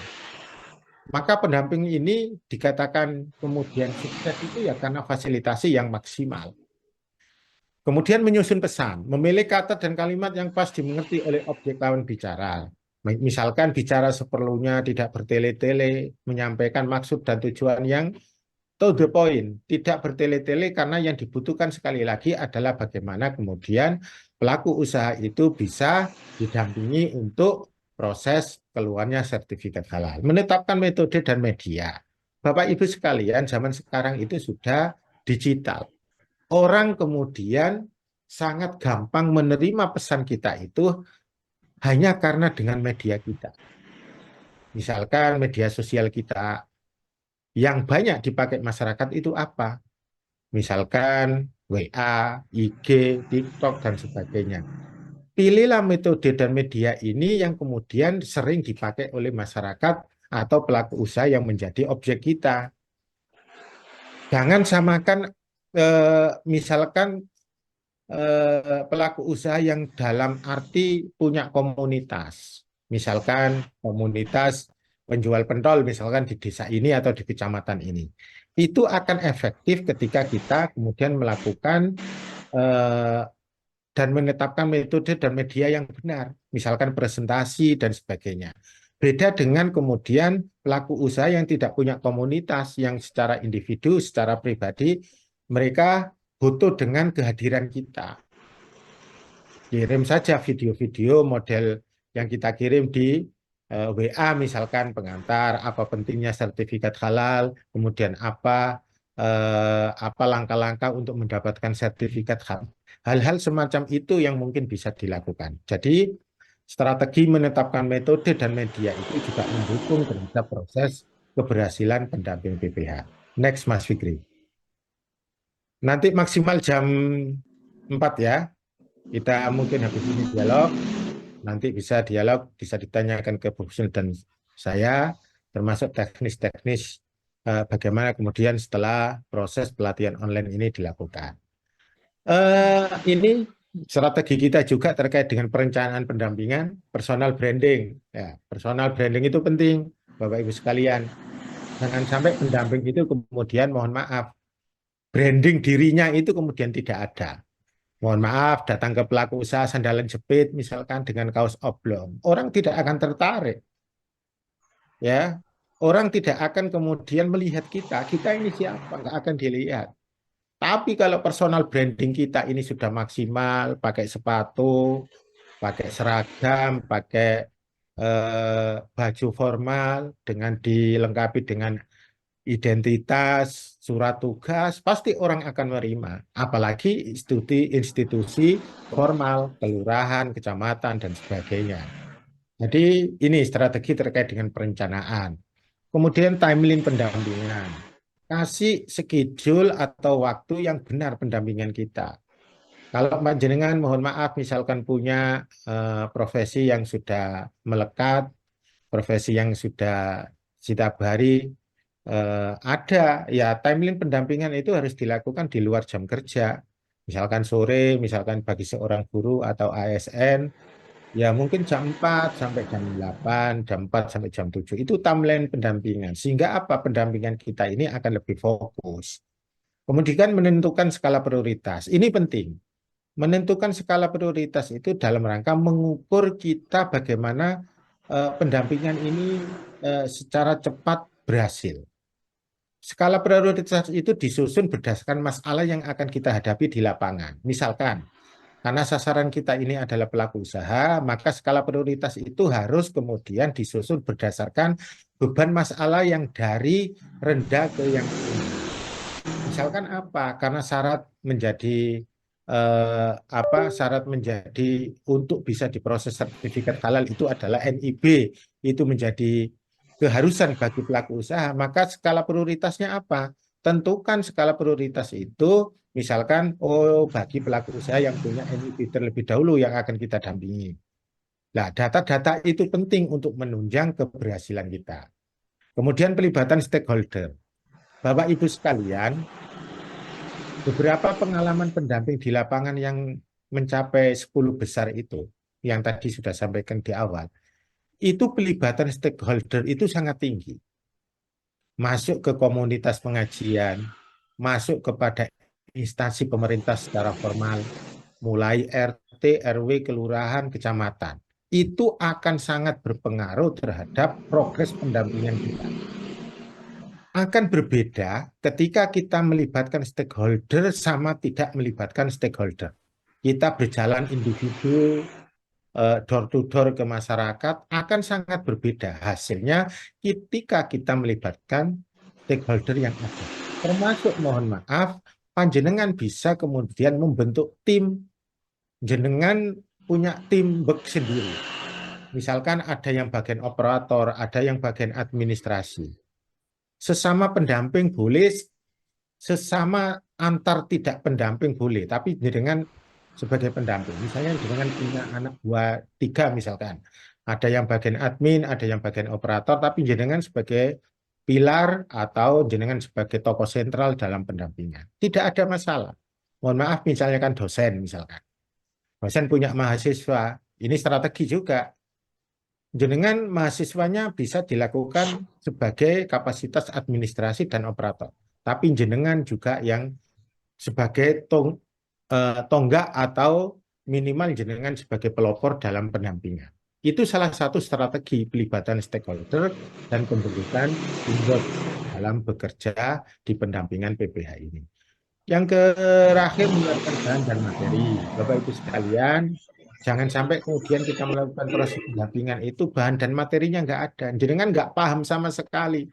Maka pendamping ini dikatakan kemudian sukses itu ya karena fasilitasi yang maksimal. Kemudian menyusun pesan, memilih kata dan kalimat yang pas dimengerti oleh objek lawan bicara. Misalkan bicara seperlunya, tidak bertele-tele, menyampaikan maksud dan tujuan yang to the point, tidak bertele-tele karena yang dibutuhkan sekali lagi adalah bagaimana kemudian pelaku usaha itu bisa didampingi untuk proses keluarnya sertifikat halal. Menetapkan metode dan media. Bapak Ibu sekalian, zaman sekarang itu sudah digital. Orang kemudian sangat gampang menerima pesan kita itu hanya karena dengan media kita. Misalkan media sosial kita yang banyak dipakai masyarakat itu apa? Misalkan WA, IG, TikTok, dan sebagainya. Pilihlah metode dan media ini yang kemudian sering dipakai oleh masyarakat atau pelaku usaha yang menjadi objek kita. Jangan samakan misalkan pelaku usaha yang dalam arti punya komunitas. Misalkan komunitas penjual pentol misalkan di desa ini atau di kecamatan ini. Itu akan efektif ketika kita kemudian melakukan dan menetapkan metode dan media yang benar, misalkan presentasi dan sebagainya. Beda dengan kemudian pelaku usaha yang tidak punya komunitas, yang secara individu, secara pribadi, mereka butuh dengan kehadiran kita. Kirim saja video-video model yang kita kirim di WA, misalkan pengantar, apa pentingnya sertifikat halal, kemudian apa langkah-langkah untuk mendapatkan sertifikat halal. Hal-hal semacam itu yang mungkin bisa dilakukan. Jadi strategi menetapkan metode dan media itu juga mendukung terhadap proses keberhasilan pendamping PPH. Next, Mas Fikri. Nanti maksimal jam 4 ya. Kita mungkin habis ini dialog. Nanti bisa dialog, bisa ditanyakan ke Bu Husnul dan saya, termasuk teknis-teknis bagaimana kemudian setelah proses pelatihan online ini dilakukan. Ini strategi kita juga terkait dengan perencanaan pendampingan, personal branding. Ya, personal branding itu penting, Bapak Ibu sekalian. Jangan sampai pendamping itu kemudian, mohon maaf, branding dirinya itu kemudian tidak ada. Mohon maaf, datang ke pelaku usaha sandalan jepit, misalkan dengan kaos oblong, orang tidak akan tertarik. Ya, orang tidak akan kemudian melihat kita ini siapa, nggak akan dilihat. Tapi kalau personal branding kita ini sudah maksimal, pakai sepatu, pakai seragam, pakai baju formal, dengan dilengkapi dengan identitas, surat tugas, pasti orang akan menerima. Apalagi institusi formal, kelurahan, kecamatan, dan sebagainya. Jadi ini strategi terkait dengan perencanaan. Kemudian timeline pendampingan. Kasih schedule atau waktu yang benar pendampingan kita. Kalau jenengan mohon maaf misalkan punya profesi yang sudah melekat, profesi yang sudah setiap hari ada ya timeline pendampingan itu harus dilakukan di luar jam kerja. Misalkan sore, misalkan bagi seorang guru atau ASN, ya mungkin jam 4 sampai jam 8, jam 4 sampai jam 7. Itu timeline pendampingan. Sehingga apa? Pendampingan kita ini akan lebih fokus. Kemudian menentukan skala prioritas. Ini penting. Menentukan skala prioritas itu dalam rangka mengukur kita bagaimana pendampingan ini secara cepat berhasil. Skala prioritas itu disusun berdasarkan masalah yang akan kita hadapi di lapangan. Misalkan, karena sasaran kita ini adalah pelaku usaha, maka skala prioritas itu harus kemudian disusun berdasarkan beban masalah yang dari rendah ke yang tinggi. Misalkan apa? Karena syarat menjadi syarat menjadi untuk bisa diproses sertifikat halal itu adalah NIB, itu menjadi keharusan bagi pelaku usaha, maka skala prioritasnya apa? Tentukan skala prioritas itu, misalkan bagi pelaku usaha yang punya NIB terlebih dahulu yang akan kita dampingi. Nah, data-data itu penting untuk menunjang keberhasilan kita. Kemudian pelibatan stakeholder. Bapak Ibu sekalian, beberapa pengalaman pendamping di lapangan yang mencapai 10 besar itu, yang tadi sudah sampaikan di awal, itu pelibatan stakeholder itu sangat tinggi. Masuk ke komunitas pengajian, masuk kepada instansi pemerintah secara formal, mulai RT, RW, kelurahan, kecamatan. Itu akan sangat berpengaruh terhadap progres pendampingan kita. Akan berbeda ketika kita melibatkan stakeholder sama tidak melibatkan stakeholder. Kita berjalan individu, door to door ke masyarakat akan sangat berbeda hasilnya ketika kita melibatkan stakeholder yang ada. Termasuk mohon maaf, panjenengan bisa kemudian membentuk tim, jenengan punya tim sendiri. Misalkan ada yang bagian operator, ada yang bagian administrasi. Sesama pendamping boleh, sesama antar tidak pendamping boleh, tapi jenengan sebagai pendamping. Misalnya dengan punya anak 2, 3 misalkan. Ada yang bagian admin, ada yang bagian operator, tapi jenengan sebagai pilar atau jenengan sebagai tokoh sentral dalam pendampingan. Tidak ada masalah. Mohon maaf misalnya kan dosen misalkan. Dosen punya mahasiswa, ini strategi juga. Jenengan mahasiswanya bisa dilakukan sebagai kapasitas administrasi dan operator. Tapi jenengan juga yang sebagai tonggak atau minimal jenengan sebagai pelopor dalam pendampingan. Itu salah satu strategi pelibatan stakeholder dan pembentukan teamwork dalam bekerja di pendampingan PPH ini. Yang terakhir menyiapkan bahan dan materi. Bapak Ibu sekalian, jangan sampai kemudian kita melakukan proses pendampingan itu bahan dan materinya nggak ada. Jenengan nggak paham sama sekali.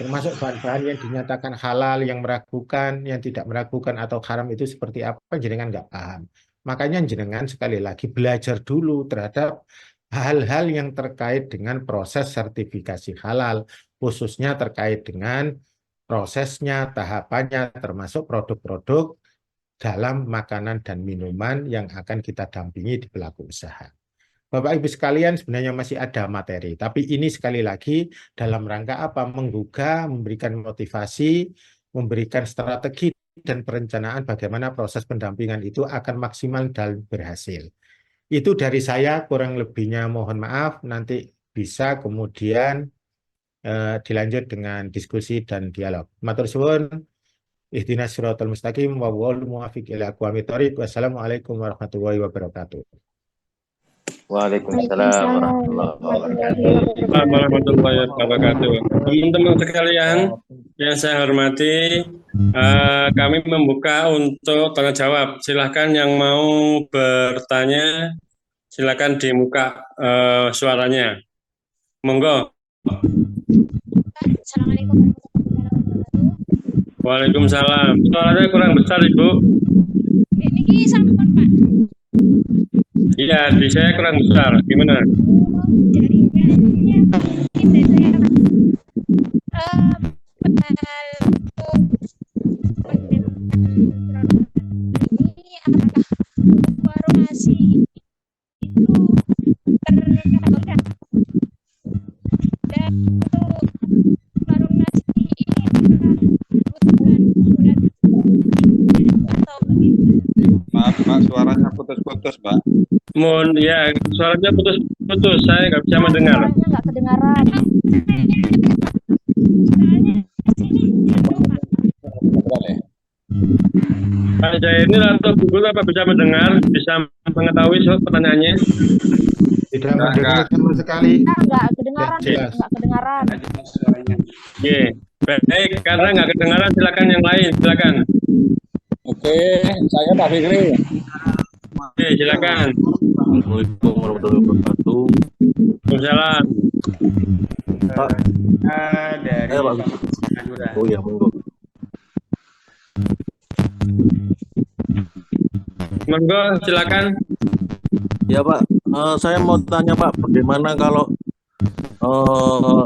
Termasuk bahan-bahan yang dinyatakan halal, yang meragukan, yang tidak meragukan atau haram itu seperti apa, jenengan nggak paham. Makanya jenengan sekali lagi belajar dulu terhadap hal-hal yang terkait dengan proses sertifikasi halal, khususnya terkait dengan prosesnya, tahapannya, termasuk produk-produk dalam makanan dan minuman yang akan kita dampingi di pelaku usaha. Bapak Ibu sekalian, sebenarnya masih ada materi, tapi ini sekali lagi dalam rangka apa? Menggugah, memberikan motivasi, memberikan strategi dan perencanaan bagaimana proses pendampingan itu akan maksimal dan berhasil. Itu dari saya, kurang lebihnya mohon maaf, nanti bisa kemudian dilanjut dengan diskusi dan dialog. Matur suwun. Ihdinas siratal mustaqim wa wal muwafiq ila aqwamit thoriq. Wassalamualaikum warahmatullahi wabarakatuh. Waalaikumsalam warahmatullahi wabarakatuh. Teman-teman sekalian yang saya hormati, kami membuka untuk tanya jawab. Silakan yang mau bertanya, silakan dibuka suaranya. Monggo. Assalamualaikum warahmatullahi Waalaikumsalam. Suaranya kurang besar, Ibu. Ini sampun Pak. Iya, di saya kurang besar. Gimana? Jaringannya ini saya padahal ini apakah warung nasi itu terkategori dan untuk warung nasi ini apakah butuhkan surat atau bagaimana? Maaf, Mbak, suaranya putus-putus, Mbak. Mohon, ya, suaranya putus-putus. Saya nggak bisa mendengar. Suaranya nggak kedengaran. Soalnya sini jauh, Pak. Pak Jaya ini atau Google apa bisa mendengar? Bisa mengetahui pertanyaannya? Tidak mendengar sama sekali. Nggak kedengaran, Tidak jelas. nggak kedengaran. Oke, baik. Karena nggak kedengaran, silakan yang lain. Silakan. Oke, saya Pak Fikri. Oke, silakan. Assalamualaikum warahmatullahi wabarakatuh. Waalaikumsalam. Pak, Dari Pak. Madura. Oh ya, monggo. Monggo, silakan. Ya Pak, saya mau tanya Pak, bagaimana kalau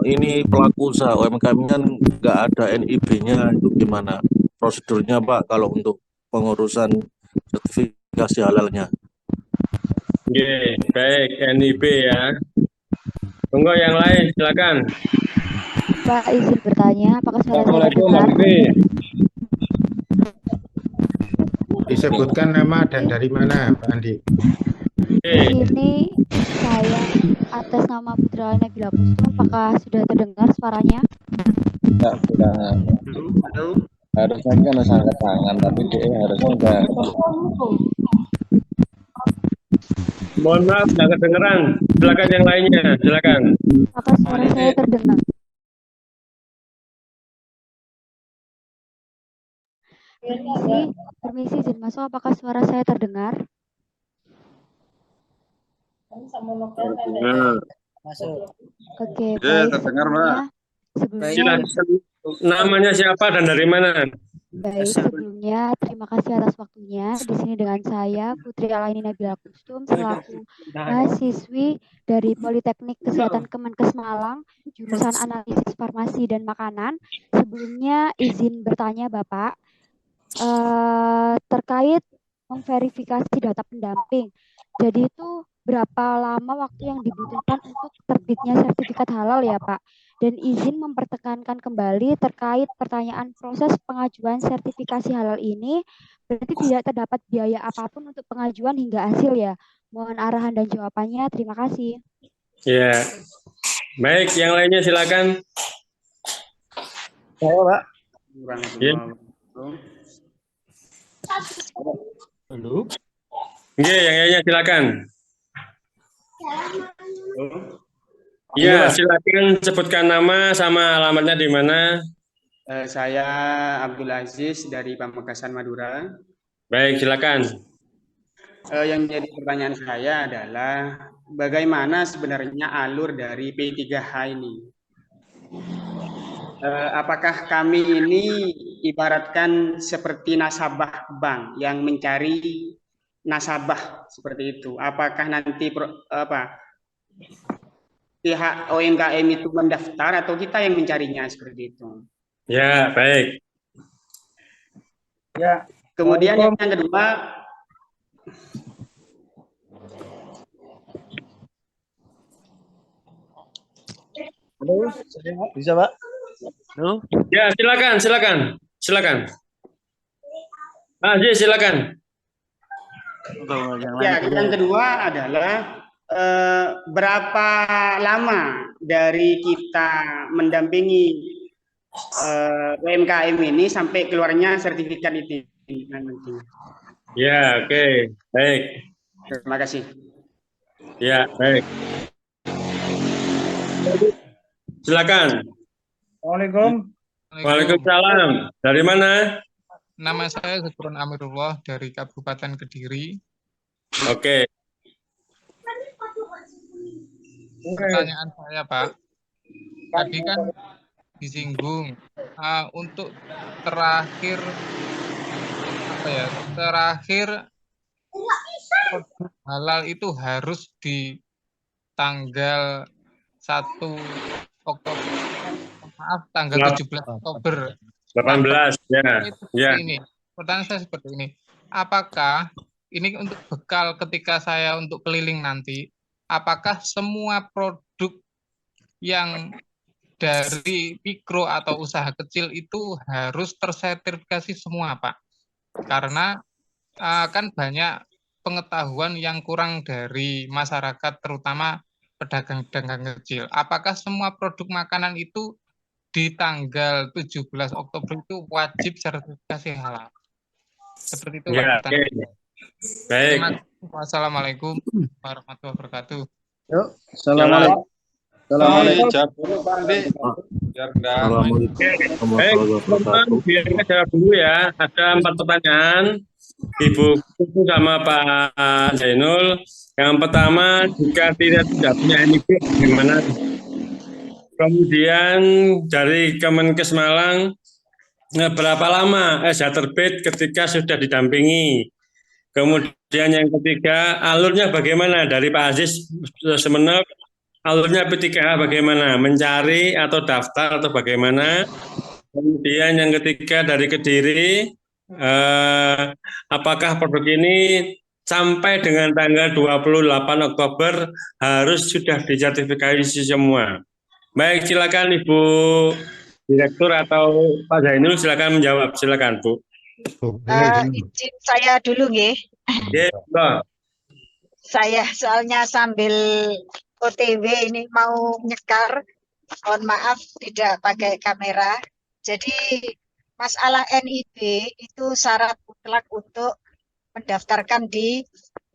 ini pelaku usaha UMKM kan nggak ada NIB-nya, itu gimana prosedurnya Pak kalau untuk pengurusan sertifikasi halalnya? Oke, baik. NIB ya. Monggo yang lain, silakan. Pak, izin bertanya, apakah suara saya Assalamualaikum, Pak terdengar? Fikri. Disebutkan nama dan dari mana, Pak Andi? Oke, Ini saya atas nama Putra Nabila Kustum, apakah sudah terdengar suaranya? Enggak, sudah. Harusnya kan harus angkat tangan, tapi dia harusnya udah. mohon maaf, nggak kedengeran. Silakan yang lainnya, silakan. Apakah suara saya terdengar? Permisi, izin masuk, apakah suara saya terdengar? Nah, Oke, Ya, baik. terdengar, Mbak. Sebelumnya, namanya siapa dan dari mana? sebelumnya terima kasih atas waktunya. Di sini dengan saya Putri Alaini Nabila Kustum selaku mahasiswi dari Politeknik Kesehatan Kemenkes Malang, jurusan Analisis Farmasi dan Makanan. Sebelumnya izin bertanya Bapak terkait memverifikasi data pendamping. Jadi itu berapa lama waktu yang dibutuhkan untuk terbitnya sertifikat halal ya Pak? Dan izin mempertekankan kembali terkait pertanyaan proses pengajuan sertifikasi halal ini berarti tidak terdapat biaya apapun untuk pengajuan hingga hasil ya. Mohon arahan dan jawabannya. Terima kasih. Ya, baik. Yang lainnya silakan. Saya Pak. Ya. Halo. Oke, yang lainnya silakan. Ya, silakan sebutkan nama sama alamatnya di mana. Saya Abdul Aziz dari Pamekasan Madura. Baik, silakan. Yang jadi pertanyaan saya adalah bagaimana sebenarnya alur dari P3H ini? Apakah kami ini ibaratkan seperti nasabah bank yang mencari nasabah seperti itu? Apakah nanti pihak UMKM itu mendaftar atau kita yang mencarinya seperti itu? Ya, baik. Ya. Kemudian yang kedua, Halo, bisa Pak? Halo. Ya, silakan. Aziz, silakan. ya, yang kedua adalah berapa lama dari kita mendampingi UMKM ini sampai keluarnya sertifikat itu nanti. Ya, oke. Baik. Terima kasih. Ya, baik. Silakan. Assalamualaikum. Waalaikumsalam. Dari mana? Nama saya Zahrun Amirullah dari Kabupaten Kediri. Oke. Pertanyaan saya, Pak. Tadi kan disinggung untuk terakhir apa ya? Terakhir produk halal itu harus di tanggal 1 Oktober. Maaf, tanggal 17 Oktober. 18 ya. Itu Ya. seperti ini. Pertanyaan saya seperti ini. Apakah ini untuk bekal ketika saya untuk keliling nanti, apakah semua produk yang dari mikro atau usaha kecil itu harus tersertifikasi semua, Pak? Karena kan banyak pengetahuan yang kurang dari masyarakat, terutama pedagang-pedagang kecil. Apakah semua produk makanan itu di tanggal 17 Oktober itu wajib sertifikasi halal? Seperti itu, Pak. Ya, oke. Baik. Terima kasih. Wassalamualaikum warahmatullahi wabarakatuh. Yuk, assalamualaikum. Assalamualaikum. Dijawab dulu Pak Andi. Biar enggak. Assalamualaikum Baik, warahmatullahi teman-teman, wabarakatuh. biar kita jawab dulu ya. Ada 4 pertanyaan, Ibu Kuku sama Pak Zainul. Yang pertama, jika tidak punya NIB, bagaimana? Kemudian dari Kemenkes Malang, berapa lama SH terbit ketika sudah didampingi? Kemudian yang ketiga, alurnya bagaimana dari Pak Aziz Semenep? Alurnya P3H bagaimana? Mencari atau daftar atau bagaimana? Kemudian yang ketiga dari Kediri, apakah produk ini sampai dengan tanggal 28 Oktober harus sudah disertifikasi semua? Baik, silakan Ibu Direktur atau Pak Zainul, silakan menjawab. Silakan, Bu. Izin saya dulu nggih. Ya, Saya soalnya sambil OTW ini mau nyekar. Mohon maaf tidak pakai kamera. Jadi masalah NIB itu syarat mutlak untuk mendaftarkan di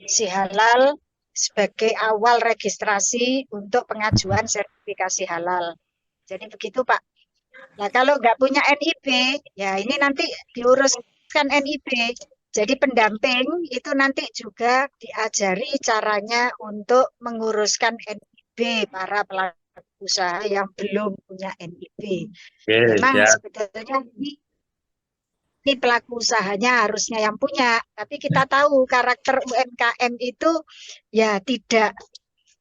Sihalal sebagai awal registrasi untuk pengajuan sertifikasi halal. Jadi begitu Pak. Nah kalau nggak punya NIB, ya ini nanti diuruskan NIB. Jadi pendamping itu nanti juga diajari caranya untuk menguruskan NIB para pelaku usaha yang belum punya NIB. Memang ya. sebetulnya ini pelaku usahanya harusnya yang punya, tapi kita tahu karakter UMKM itu ya tidak,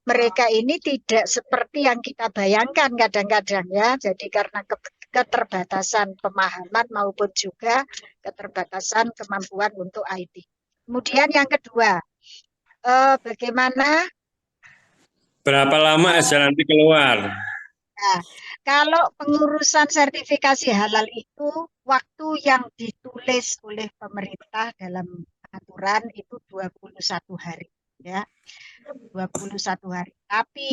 mereka ini tidak seperti yang kita bayangkan kadang-kadang ya. Jadi karena keterbatasan pemahaman maupun juga keterbatasan kemampuan untuk IT. Kemudian yang kedua, bagaimana? Berapa lama SH nanti keluar? Nah, kalau pengurusan sertifikasi halal itu waktu yang ditulis oleh pemerintah dalam aturan itu 21 hari ya. 21 hari. Tapi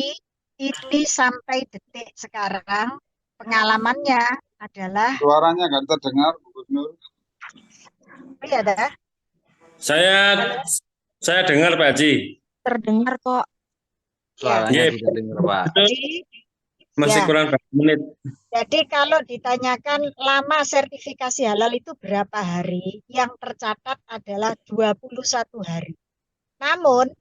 ini sampai detik sekarang pengalamannya adalah Suaranya nggak terdengar, Bu Gubernur. iya dah. Saya dengar Pak Haji. Terdengar kok. Suaranya tidak dengar, Pak. Masih Ya. kurang berapa menit. Jadi kalau ditanyakan lama sertifikasi halal itu berapa hari, yang tercatat adalah 21 hari. Namun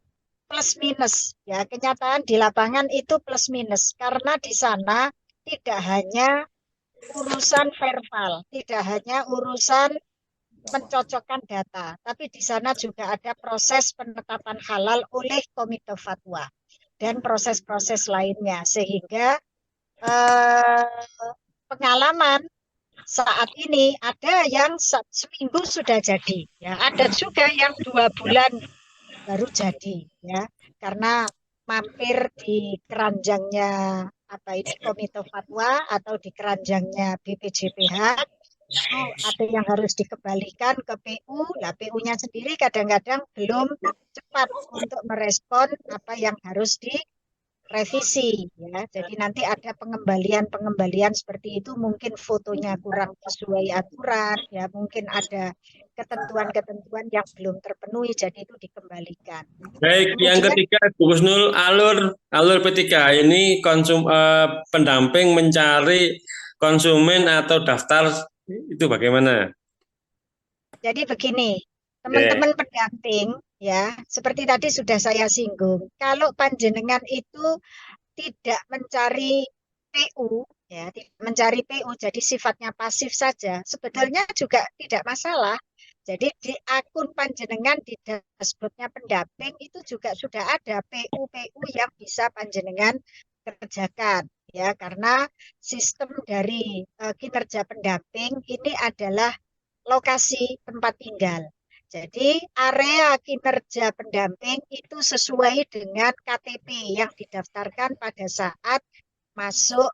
plus minus ya, kenyataan di lapangan itu plus minus karena di sana tidak hanya urusan verbal, tidak hanya urusan mencocokkan data, tapi di sana juga ada proses penetapan halal oleh Komite Fatwa dan proses-proses lainnya, sehingga pengalaman saat ini ada yang seminggu sudah jadi, ya ada juga yang 2 bulan baru jadi, ya karena mampir di keranjangnya Komite Fatwa atau di keranjangnya BPJPH. Ada yang harus dikembalikan ke PU, nah PU-nya sendiri kadang-kadang belum cepat untuk merespon apa yang harus direvisi ya. Jadi nanti ada pengembalian seperti itu, mungkin fotonya kurang sesuai aturan ya, mungkin ada ketentuan-ketentuan yang belum terpenuhi, jadi itu dikembalikan. Baik, yang ketiga Bu Husnul, alur P3 ini pendamping mencari konsumen atau daftar itu bagaimana? Jadi begini, teman-teman pendamping ya, seperti tadi sudah saya singgung, kalau panjenengan itu tidak mencari PU ya, tidak mencari PU, jadi sifatnya pasif saja, sebetulnya juga tidak masalah. Jadi di akun panjenengan di dashboardnya pendamping itu juga sudah ada PU-PU yang bisa panjenengan kerjakan, ya, karena sistem dari kinerja pendamping ini adalah lokasi tempat tinggal. Jadi area kinerja pendamping itu sesuai dengan KTP yang didaftarkan pada saat masuk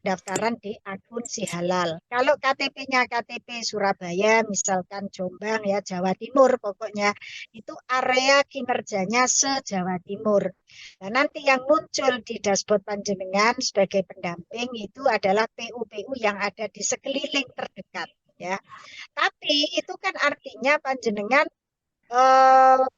daftaran di akun si halal. Kalau KTP-nya KTP Surabaya, misalkan Jombang ya, Jawa Timur pokoknya, itu area kinerjanya se-Jawa Timur. Nah, nanti yang muncul di dashboard panjenengan sebagai pendamping itu adalah PU-PU yang ada di sekeliling terdekat, ya. Tapi itu kan artinya panjenengan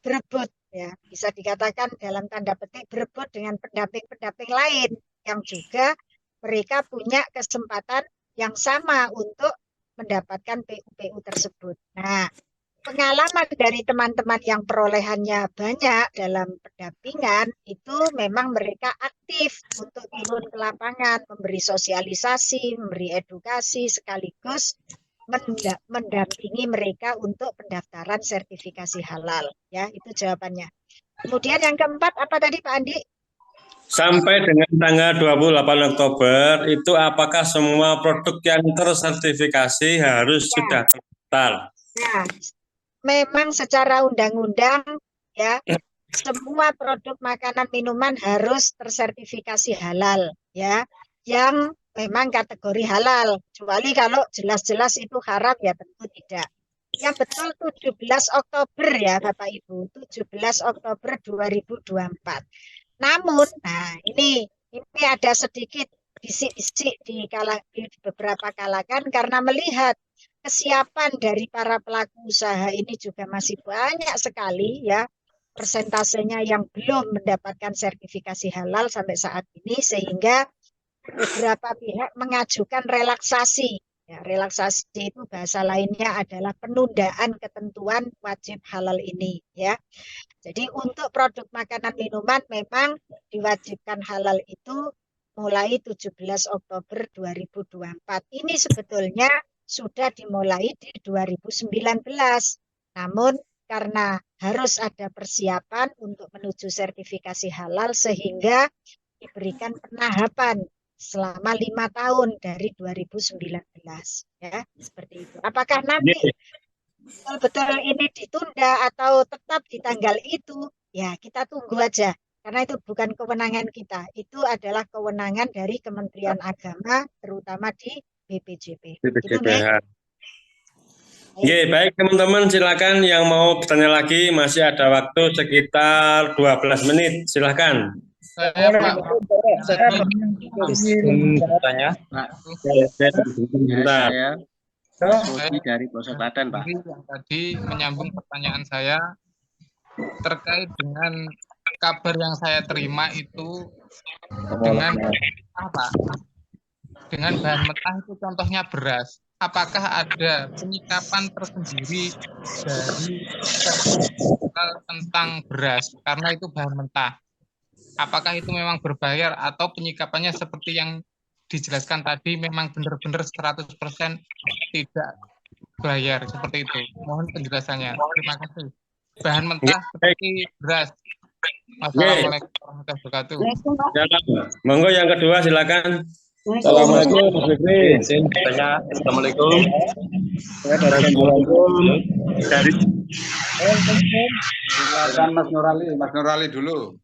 berebut, ya, bisa dikatakan dalam tanda petik berebut dengan pendamping-pendamping lain yang juga mereka punya kesempatan yang sama untuk mendapatkan PU-PU tersebut. Nah, pengalaman dari teman-teman yang perolehannya banyak dalam pendampingan itu memang mereka aktif untuk turun ke lapangan, memberi sosialisasi, memberi edukasi, sekaligus mendampingi mereka untuk pendaftaran sertifikasi halal. Ya, itu jawabannya. Kemudian yang keempat apa tadi Pak Andi? Sampai dengan tanggal 28 Oktober itu apakah semua produk yang tersertifikasi harus sudah terdaftar? Nah, memang secara undang-undang ya semua produk makanan minuman harus tersertifikasi halal, ya, yang memang kategori halal, kecuali kalau jelas-jelas itu haram ya tentu tidak. Yang betul 17 Oktober ya Bapak Ibu, 17 Oktober 2024. Namun, nah ini ada sedikit bisik-bisik di beberapa kalangan karena melihat kesiapan dari para pelaku usaha ini juga masih banyak sekali ya persentasenya yang belum mendapatkan sertifikasi halal sampai saat ini, sehingga beberapa pihak mengajukan relaksasi. Ya, relaksasi itu bahasa lainnya adalah penundaan ketentuan wajib halal ini, ya. Jadi untuk produk makanan minuman memang diwajibkan halal itu mulai 17 Oktober 2024. Ini sebetulnya sudah dimulai di 2019. Namun karena harus ada persiapan untuk menuju sertifikasi halal sehingga diberikan penahapan selama 5 tahun dari 2019, ya, seperti itu. Apakah nanti betul ini ditunda atau tetap di tanggal itu, ya kita tunggu aja, karena itu bukan kewenangan kita, itu adalah kewenangan dari Kementerian Agama, terutama di BPJP. BPJPH. Oke, baik teman-teman, silakan yang mau bertanya lagi, masih ada waktu sekitar 12 menit, silakan. Saya Pak, bertanya. Saya dari Bosok Klaten, Pak. Yang tadi menyambung pertanyaan saya terkait dengan kabar yang saya terima itu dengan apa? Dengan bahan mentah itu contohnya beras. Apakah ada penyikapan tersendiri dari tentang beras karena itu bahan mentah? Apakah itu memang berbayar atau penyikapannya seperti yang dijelaskan tadi memang benar-benar 100% tidak bayar seperti itu? Mohon penjelasannya. Terima kasih. Bahan mentah seperti beras. Wassalamualaikum warahmatullahi wabarakatuh. Monggo yang kedua silakan. Assalamualaikum Mas Fikri. Assalamualaikum. Dari Mas Nurali dulu.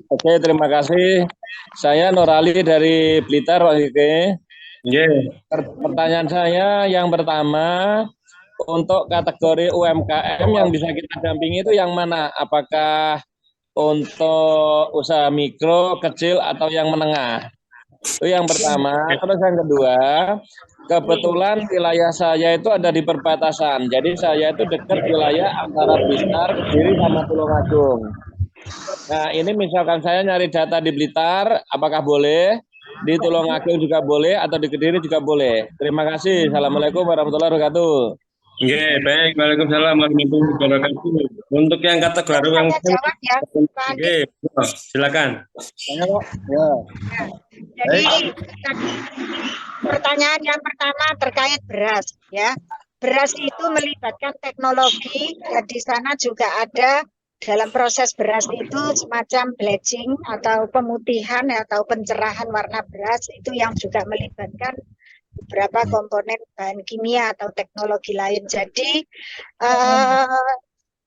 Oke, terima kasih. Saya Nurali dari Blitar, Pak Fikri. Pertanyaan saya yang pertama, untuk kategori UMKM yang bisa kita dampingi itu yang mana? Apakah untuk usaha mikro, kecil, atau yang menengah? Itu yang pertama. Terus yang kedua, kebetulan wilayah saya itu ada di perbatasan. Jadi saya itu dekat wilayah antara Blitar, Kediri, sama Tulungagung. Nah, ini misalkan saya nyari data di Blitar, apakah boleh? Di Tulungagung juga boleh, atau di Kediri juga boleh. Terima kasih. Assalamualaikum warahmatullahi wabarakatuh. Oke, baik. Waalaikumsalam warahmatullahi wabarakatuh. Untuk yang kategori yang jawab ya, Pak Andi. silakan. Ya. Jadi pertanyaan yang pertama terkait beras, ya. Beras itu melibatkan teknologi, dan di sana juga ada dalam proses beras itu semacam bleaching atau pemutihan atau pencerahan warna beras itu yang juga melibatkan beberapa komponen bahan kimia atau teknologi lain. Jadi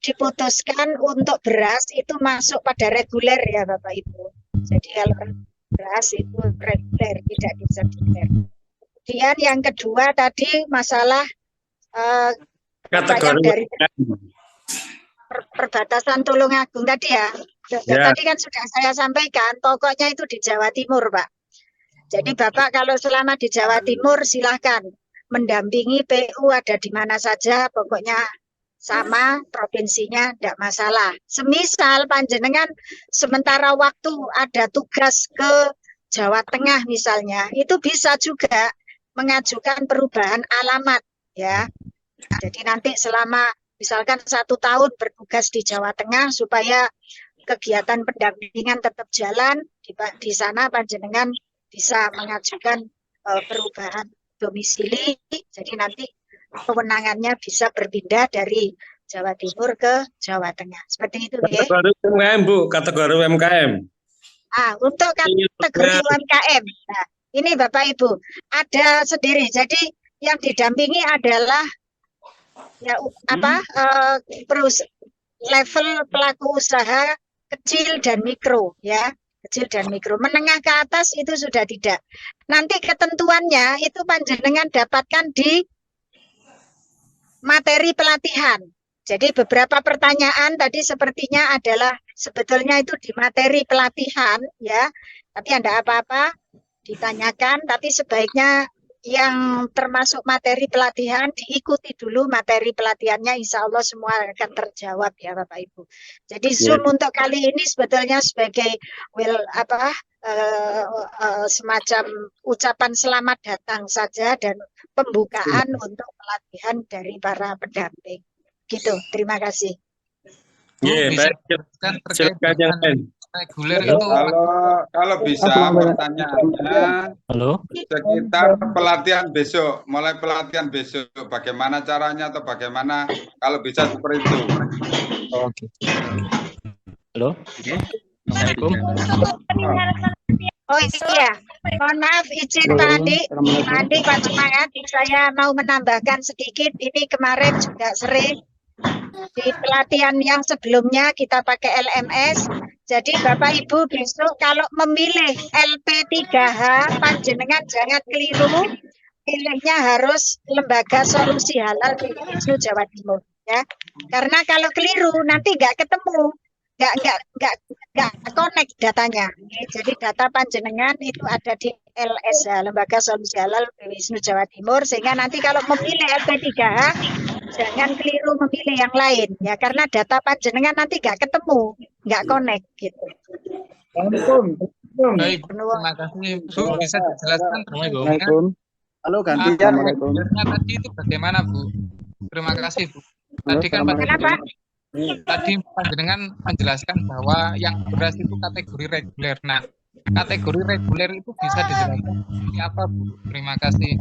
diputuskan untuk beras itu masuk pada reguler ya Bapak Ibu. Jadi kalau beras itu reguler, tidak disediker. Kemudian yang kedua tadi masalah Kategori dari perbatasan Tulungagung tadi ya. Ya. Tadi kan sudah saya sampaikan, pokoknya itu di Jawa Timur, Pak. Jadi Bapak kalau selama di Jawa Timur silahkan mendampingi PU ada di mana saja, pokoknya sama provinsinya tidak masalah. Semisal panjenengan sementara waktu ada tugas ke Jawa Tengah misalnya, itu bisa juga mengajukan perubahan alamat ya. Jadi nanti selama misalkan 1 tahun bertugas di Jawa Tengah supaya kegiatan pendampingan tetap jalan di sana panjenengan bisa mengajukan perubahan domisili. Jadi nanti kewenangannya bisa berpindah dari Jawa Timur ke Jawa Tengah. Seperti itu ya. Kategori UMKM, Bu, kategori UMKM. Untuk kategori UMKM. Nah, ini Bapak Ibu, ada sendiri. Jadi yang didampingi adalah ya level pelaku usaha kecil dan mikro ya. Kecil dan mikro, menengah ke atas itu sudah tidak. Nanti ketentuannya itu panjenengan dapatkan di materi pelatihan. Jadi beberapa pertanyaan tadi sepertinya adalah sebetulnya itu di materi pelatihan ya. Tapi ada apa-apa ditanyakan, tapi sebaiknya yang termasuk materi pelatihan diikuti dulu materi pelatihannya, insya Allah semua akan terjawab ya Bapak Ibu. Jadi Zoom untuk kali ini sebetulnya sebagai semacam ucapan selamat datang saja dan pembukaan untuk pelatihan dari para pendamping. Gitu, terima kasih. Silakan yang lain. Reguler itu kalau bisa pertanyaannya sekitar pelatihan besok, mulai pelatihan besok, bagaimana caranya atau bagaimana kalau bisa seperti itu. Oke. Halo. Assalamualaikum. Oh iya, mohon maaf izin Pak Andi, Pak Semangat, saya mau menambahkan sedikit. Ini kemarin juga sering di pelatihan yang sebelumnya kita pakai LMS. Jadi Bapak Ibu besok kalau memilih LP3H, panjenengan jangan keliru, pilihnya harus Lembaga Solusi Halal PWISNU Jawa Timur ya. Karena kalau keliru nanti nggak ketemu, nggak connect datanya. Jadi data panjenengan itu ada di LSH, Lembaga Solusi Halal PWISNU Jawa Timur, sehingga nanti kalau memilih LP3H jangan keliru memilih yang lain ya, karena data panjenengan nanti nggak ketemu, nggak connect gitu. Baik, terima kasih Bu, bisa dijelaskan Halo, gantian. Tadi itu bagaimana Bu? Terima kasih Bu. Tadi kan tadi panjenengan menjelaskan bahwa yang beras itu kategori reguler. Nah, kategori reguler itu bisa dijelaskan seperti apa Bu? Terima kasih.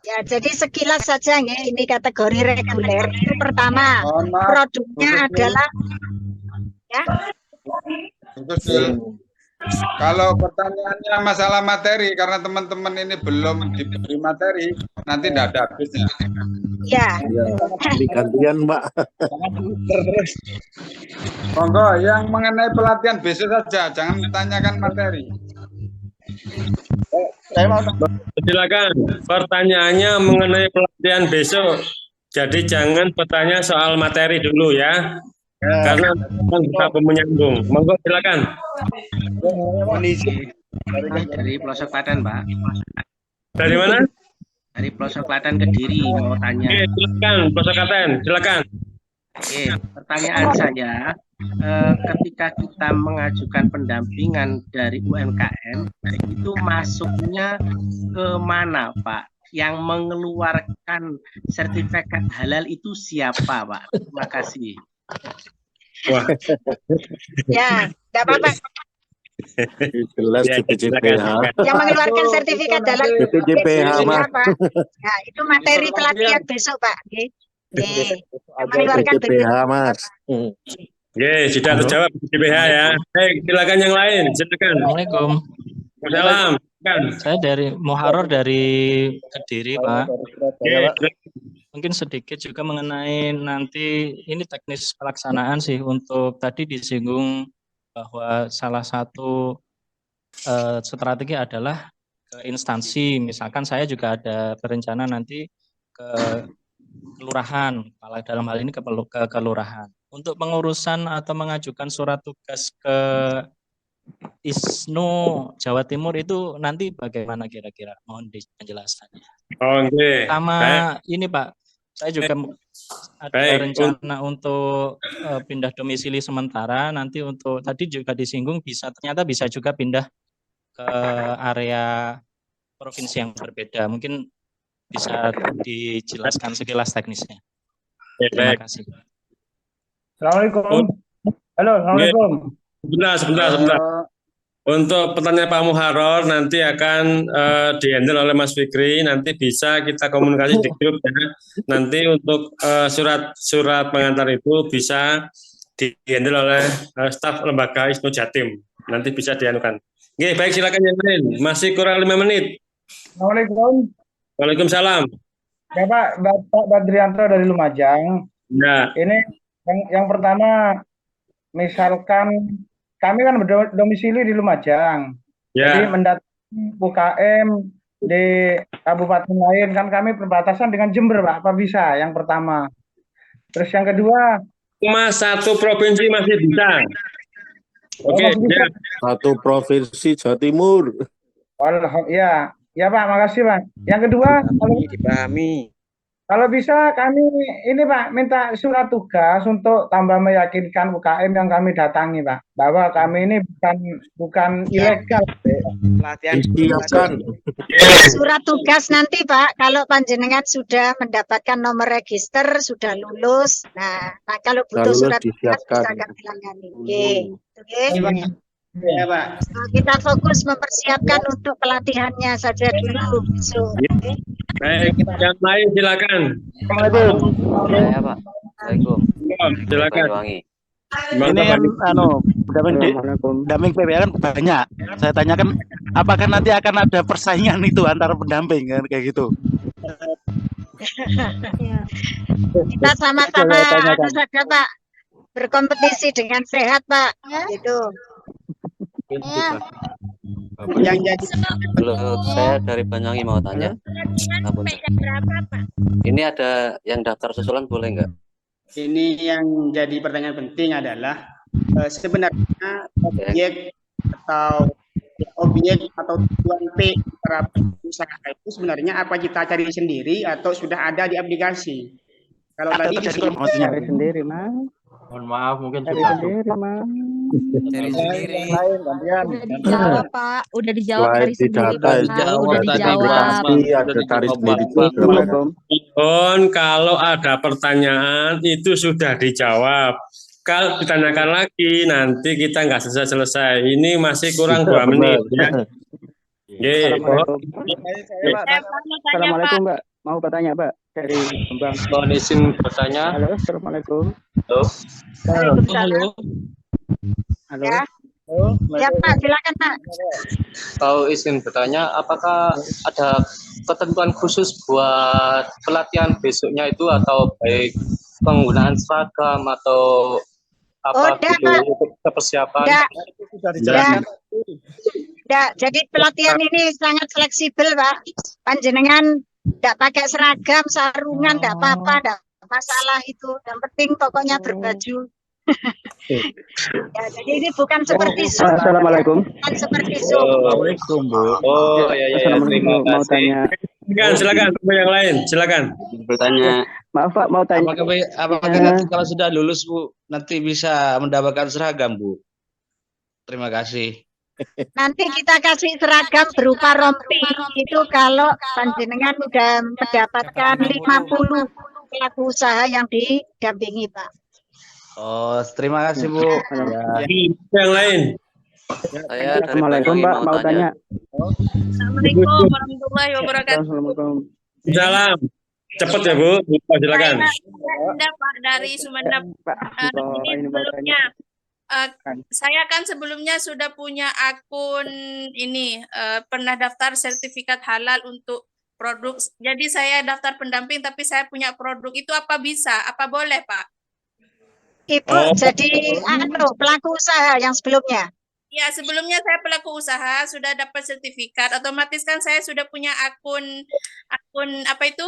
Ya, jadi sekilas saja ya, ini kategori reguler. Itu pertama, produknya adalah ya. Kalau pertanyaannya masalah materi, karena teman-teman ini belum diberi materi, nanti tidak ada habisnya. Ya. Gantian Mbak. Monggo, yang mengenai pelatihan besok saja, jangan tanyakan materi. Silakan, pertanyaannya mengenai pelatihan besok. Jadi jangan bertanya soal materi dulu ya. Karena bisa menyambung. Monggo silakan. Dari pelosok Klaten, Pak. Dari mana? Dari pelosok Klaten Kediri mau tanya. Oke, silakan, pelosok Klaten, silakan. Oke, pertanyaan saya, ketika kita mengajukan pendampingan dari UMKM, itu masuknya ke mana, Pak? Yang mengeluarkan sertifikat halal itu siapa, Pak? Terima kasih. Wah. Ya, tidak apa-apa. Jelas Ya, BPJPH. Yang mengeluarkan sertifikat dalam BPJPH, Mas. apa? Nah, itu materi pelatihan besok, Pak. Oke. Yang mengeluarkan BPJPH, Mas. Oke, sudah terjawab BPJPH ya. Baik, silakan yang lain. Silakan. Assalamualaikum. Salam. Saya dari Muharor dari Kediri, Pak. Oke, Mungkin sedikit juga mengenai nanti ini teknis pelaksanaan sih untuk tadi disinggung bahwa salah satu strategi adalah ke instansi. Misalkan saya juga ada berencana nanti ke kelurahan, dalam hal ini ke kelurahan. Untuk pengurusan atau mengajukan surat tugas ke ISNU Jawa Timur itu nanti bagaimana kira-kira? Mohon penjelasannya. Oke. Sama Baik. ini Pak, saya juga ada Baik. rencana untuk pindah domisili sementara. Nanti untuk tadi juga disinggung ternyata bisa juga pindah ke area provinsi yang berbeda. Mungkin bisa dijelaskan sekilas teknisnya. Terima kasih. Assalamualaikum. Halo, assalamualaikum. Sebentar. Untuk pertanyaan Pak Muharor nanti akan dihandle oleh Mas Fikri. Nanti bisa kita komunikasi di grup ya. Nanti untuk surat pengantar itu bisa dihandle oleh staf lembaga ISNU Jatim. Nanti bisa dianukan. Oke, baik, silakan yang lain. Masih kurang 5 menit. Assalamualaikum. Waalaikumsalam. Ya Pak, Bapak Badrianto dari Lumajang. Ya. Ini yang pertama, misalkan kami kan berdomisili di Lumajang. Ya. Jadi mendatangi UKM di kabupaten lain kan kami perbatasan dengan Jember, Pak. Apa bisa? Yang pertama. Terus yang kedua, cuma satu provinsi masih bisa. Oke, ya. Satu provinsi Jawa Timur. Ya Pak, makasih Pak. Yang kedua, kalau bisa kami ini Pak minta surat tugas untuk tambah meyakinkan UKM yang kami datangi Pak, bahwa kami ini bukan ilegal. Surat tugas nanti Pak, kalau panjenengan sudah mendapatkan nomor register, sudah lulus. Nah kalau butuh surat tugas bisa kami layani. Oke. Ya, Pak. Kita fokus mempersiapkan untuk pelatihannya saja dulu. Baik, yang lain silakan. Assalamualaikum. Ya, Pak. Assalamualaikum. Silakan. Ini kan pendamping PPH kan banyak. Saya tanyakan apakah nanti akan ada persaingan itu antara pendamping kan kayak gitu. Kita sama-sama saja Pak, berkompetisi dengan sehat Pak. Gitu. Yang jadi Halo, saya dari Banyuwangi mau tanya. Ini ada yang daftar susulan boleh nggak? Ini yang jadi pertanyaan penting adalah sebenarnya objek atau tujuan P para usaha itu sebenarnya apa kita cari sendiri atau sudah ada di aplikasi? Kalau tadi cari sendiri, Mas. Mohon maaf, mungkin Cari sudah sendiri, Mas. Cari sendiri. Udah dijawab Pak, udah dijawab dari sendiri Pak. Udah dijawab. Kalau ada pertanyaan itu sudah dijawab. Kalau ditanyakan lagi nanti kita nggak selesai. Ini masih kurang 2 menit ya. Assalamualaikum Mbak. Mau bertanya Pak dari Bambang. Mohon izin bertanya. Halo, assalamualaikum. Halo. Halo. Ya Pak, silakan Pak. Tahu izin bertanya, apakah ada ketentuan khusus buat pelatihan besoknya itu atau baik penggunaan seragam atau apa gitu untuk persiapan? Tidak, jadi pelatihan ini sangat fleksibel Pak. Panjenengan tidak pakai seragam, sarungan, tidak apa-apa, tidak masalah itu. Yang penting pokoknya berbaju. Ya, jadi ini bukan seperti Zoom. Assalamualaikum. Bukan seperti Zoom. Assalamualaikum Bu. Oh ya, terima kasih. Mau tanya. Silakan, yang lain, silakan. Bertanya. Maaf Pak, mau tanya. Apakah nanti kalau sudah lulus Bu, nanti bisa mendapatkan seragam Bu? Terima kasih. Nanti kita kasih seragam berupa rompi. Itu kalau panjenengan sudah mendapatkan 50 pelaku usaha yang didampingi Pak. Oh, terima kasih Bu. Yang lain. Saya dari Assalamualaikum Banyuwangi Pak, mau tanya. Assalamualaikum warahmatullahi wabarakatuh. Assalamualaikum. Salam. Cepat ya Bu, silakan. Saya Pak dari Sumeneb. Ini sebelumnya saya kan sebelumnya sudah punya akun ini pernah daftar sertifikat halal untuk produk. Jadi saya daftar pendamping tapi saya punya produk itu apa bisa? Apa boleh Pak? Ibu jadi pelaku usaha yang sebelumnya. Ya, sebelumnya saya pelaku usaha sudah dapat sertifikat, otomatis kan saya sudah punya akun apa itu?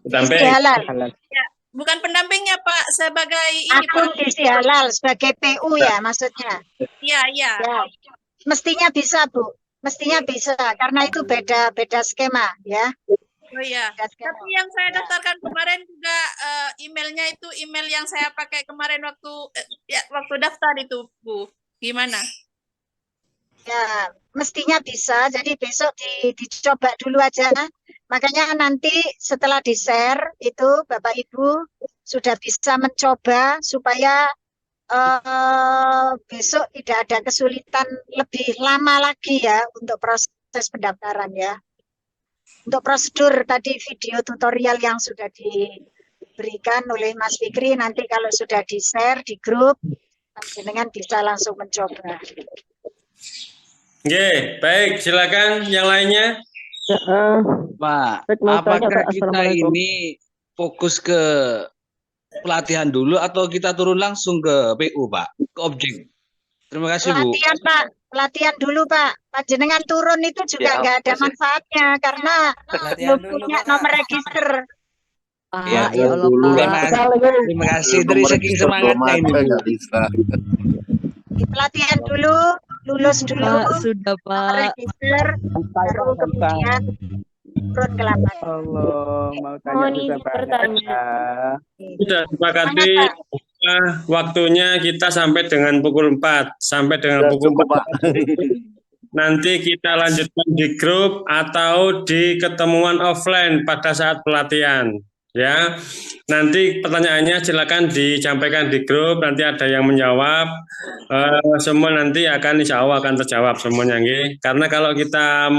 Pendamping. Halal. Ya, bukan pendampingnya Pak, sebagai Akun gizi halal sebagai PU ya maksudnya. Iya, iya. Ya. Mestinya bisa Bu, mestinya bisa karena itu beda skema ya. Oh iya. Tapi yang saya daftarkan kemarin juga emailnya itu email yang saya pakai kemarin waktu daftar itu Bu. Gimana? Ya, mestinya bisa. Jadi besok dicoba dulu aja. Makanya nanti setelah di-share itu Bapak Ibu sudah bisa mencoba supaya besok tidak ada kesulitan lebih lama lagi ya untuk proses pendaftaran ya. Untuk prosedur tadi video tutorial yang sudah diberikan oleh Mas Fikri nanti kalau sudah di-share di grup dengan bisa langsung mencoba. Oke, baik, silakan yang lainnya. Pak, apakah kita ini fokus ke pelatihan dulu atau kita turun langsung ke PU, Pak? Ke objek. Terima kasih, Bu. Pelatihan, Pak. Pelatihan dulu, Pak. Panjenengan turun itu juga nggak ada manfaatnya karena belum punya nomor register. Ya, dulu terima kasih dari saking semangatnya ini. Di pelatihan dulu, lulus dulu, sudah Pak. Register, baru kemudian turun ke lapangan. Allah, mau tanya Sudah sepakati waktunya kita sampai dengan pukul 4 sampai dengan pukul 4. Nanti kita lanjutkan di grup atau di ketemuan offline pada saat pelatihan. Ya, nanti pertanyaannya silakan disampaikan di grup. Nanti ada yang menjawab. Semua nanti insya Allah akan terjawab semuanya, nggih. Karena kalau kita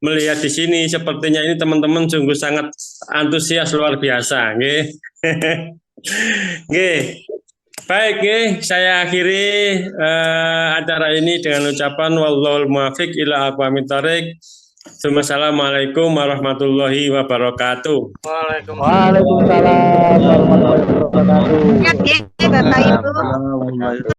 melihat di sini, sepertinya ini teman-teman sungguh sangat antusias luar biasa, nggih. Nggih. Baik, nggih. Saya akhiri acara ini dengan ucapan wallahul muwaffiq ila aqwamit thoriq. Assalamualaikum warahmatullahi wabarakatuh. Waalaikumsalam warahmatullahi wabarakatuh. Bapak Ibu.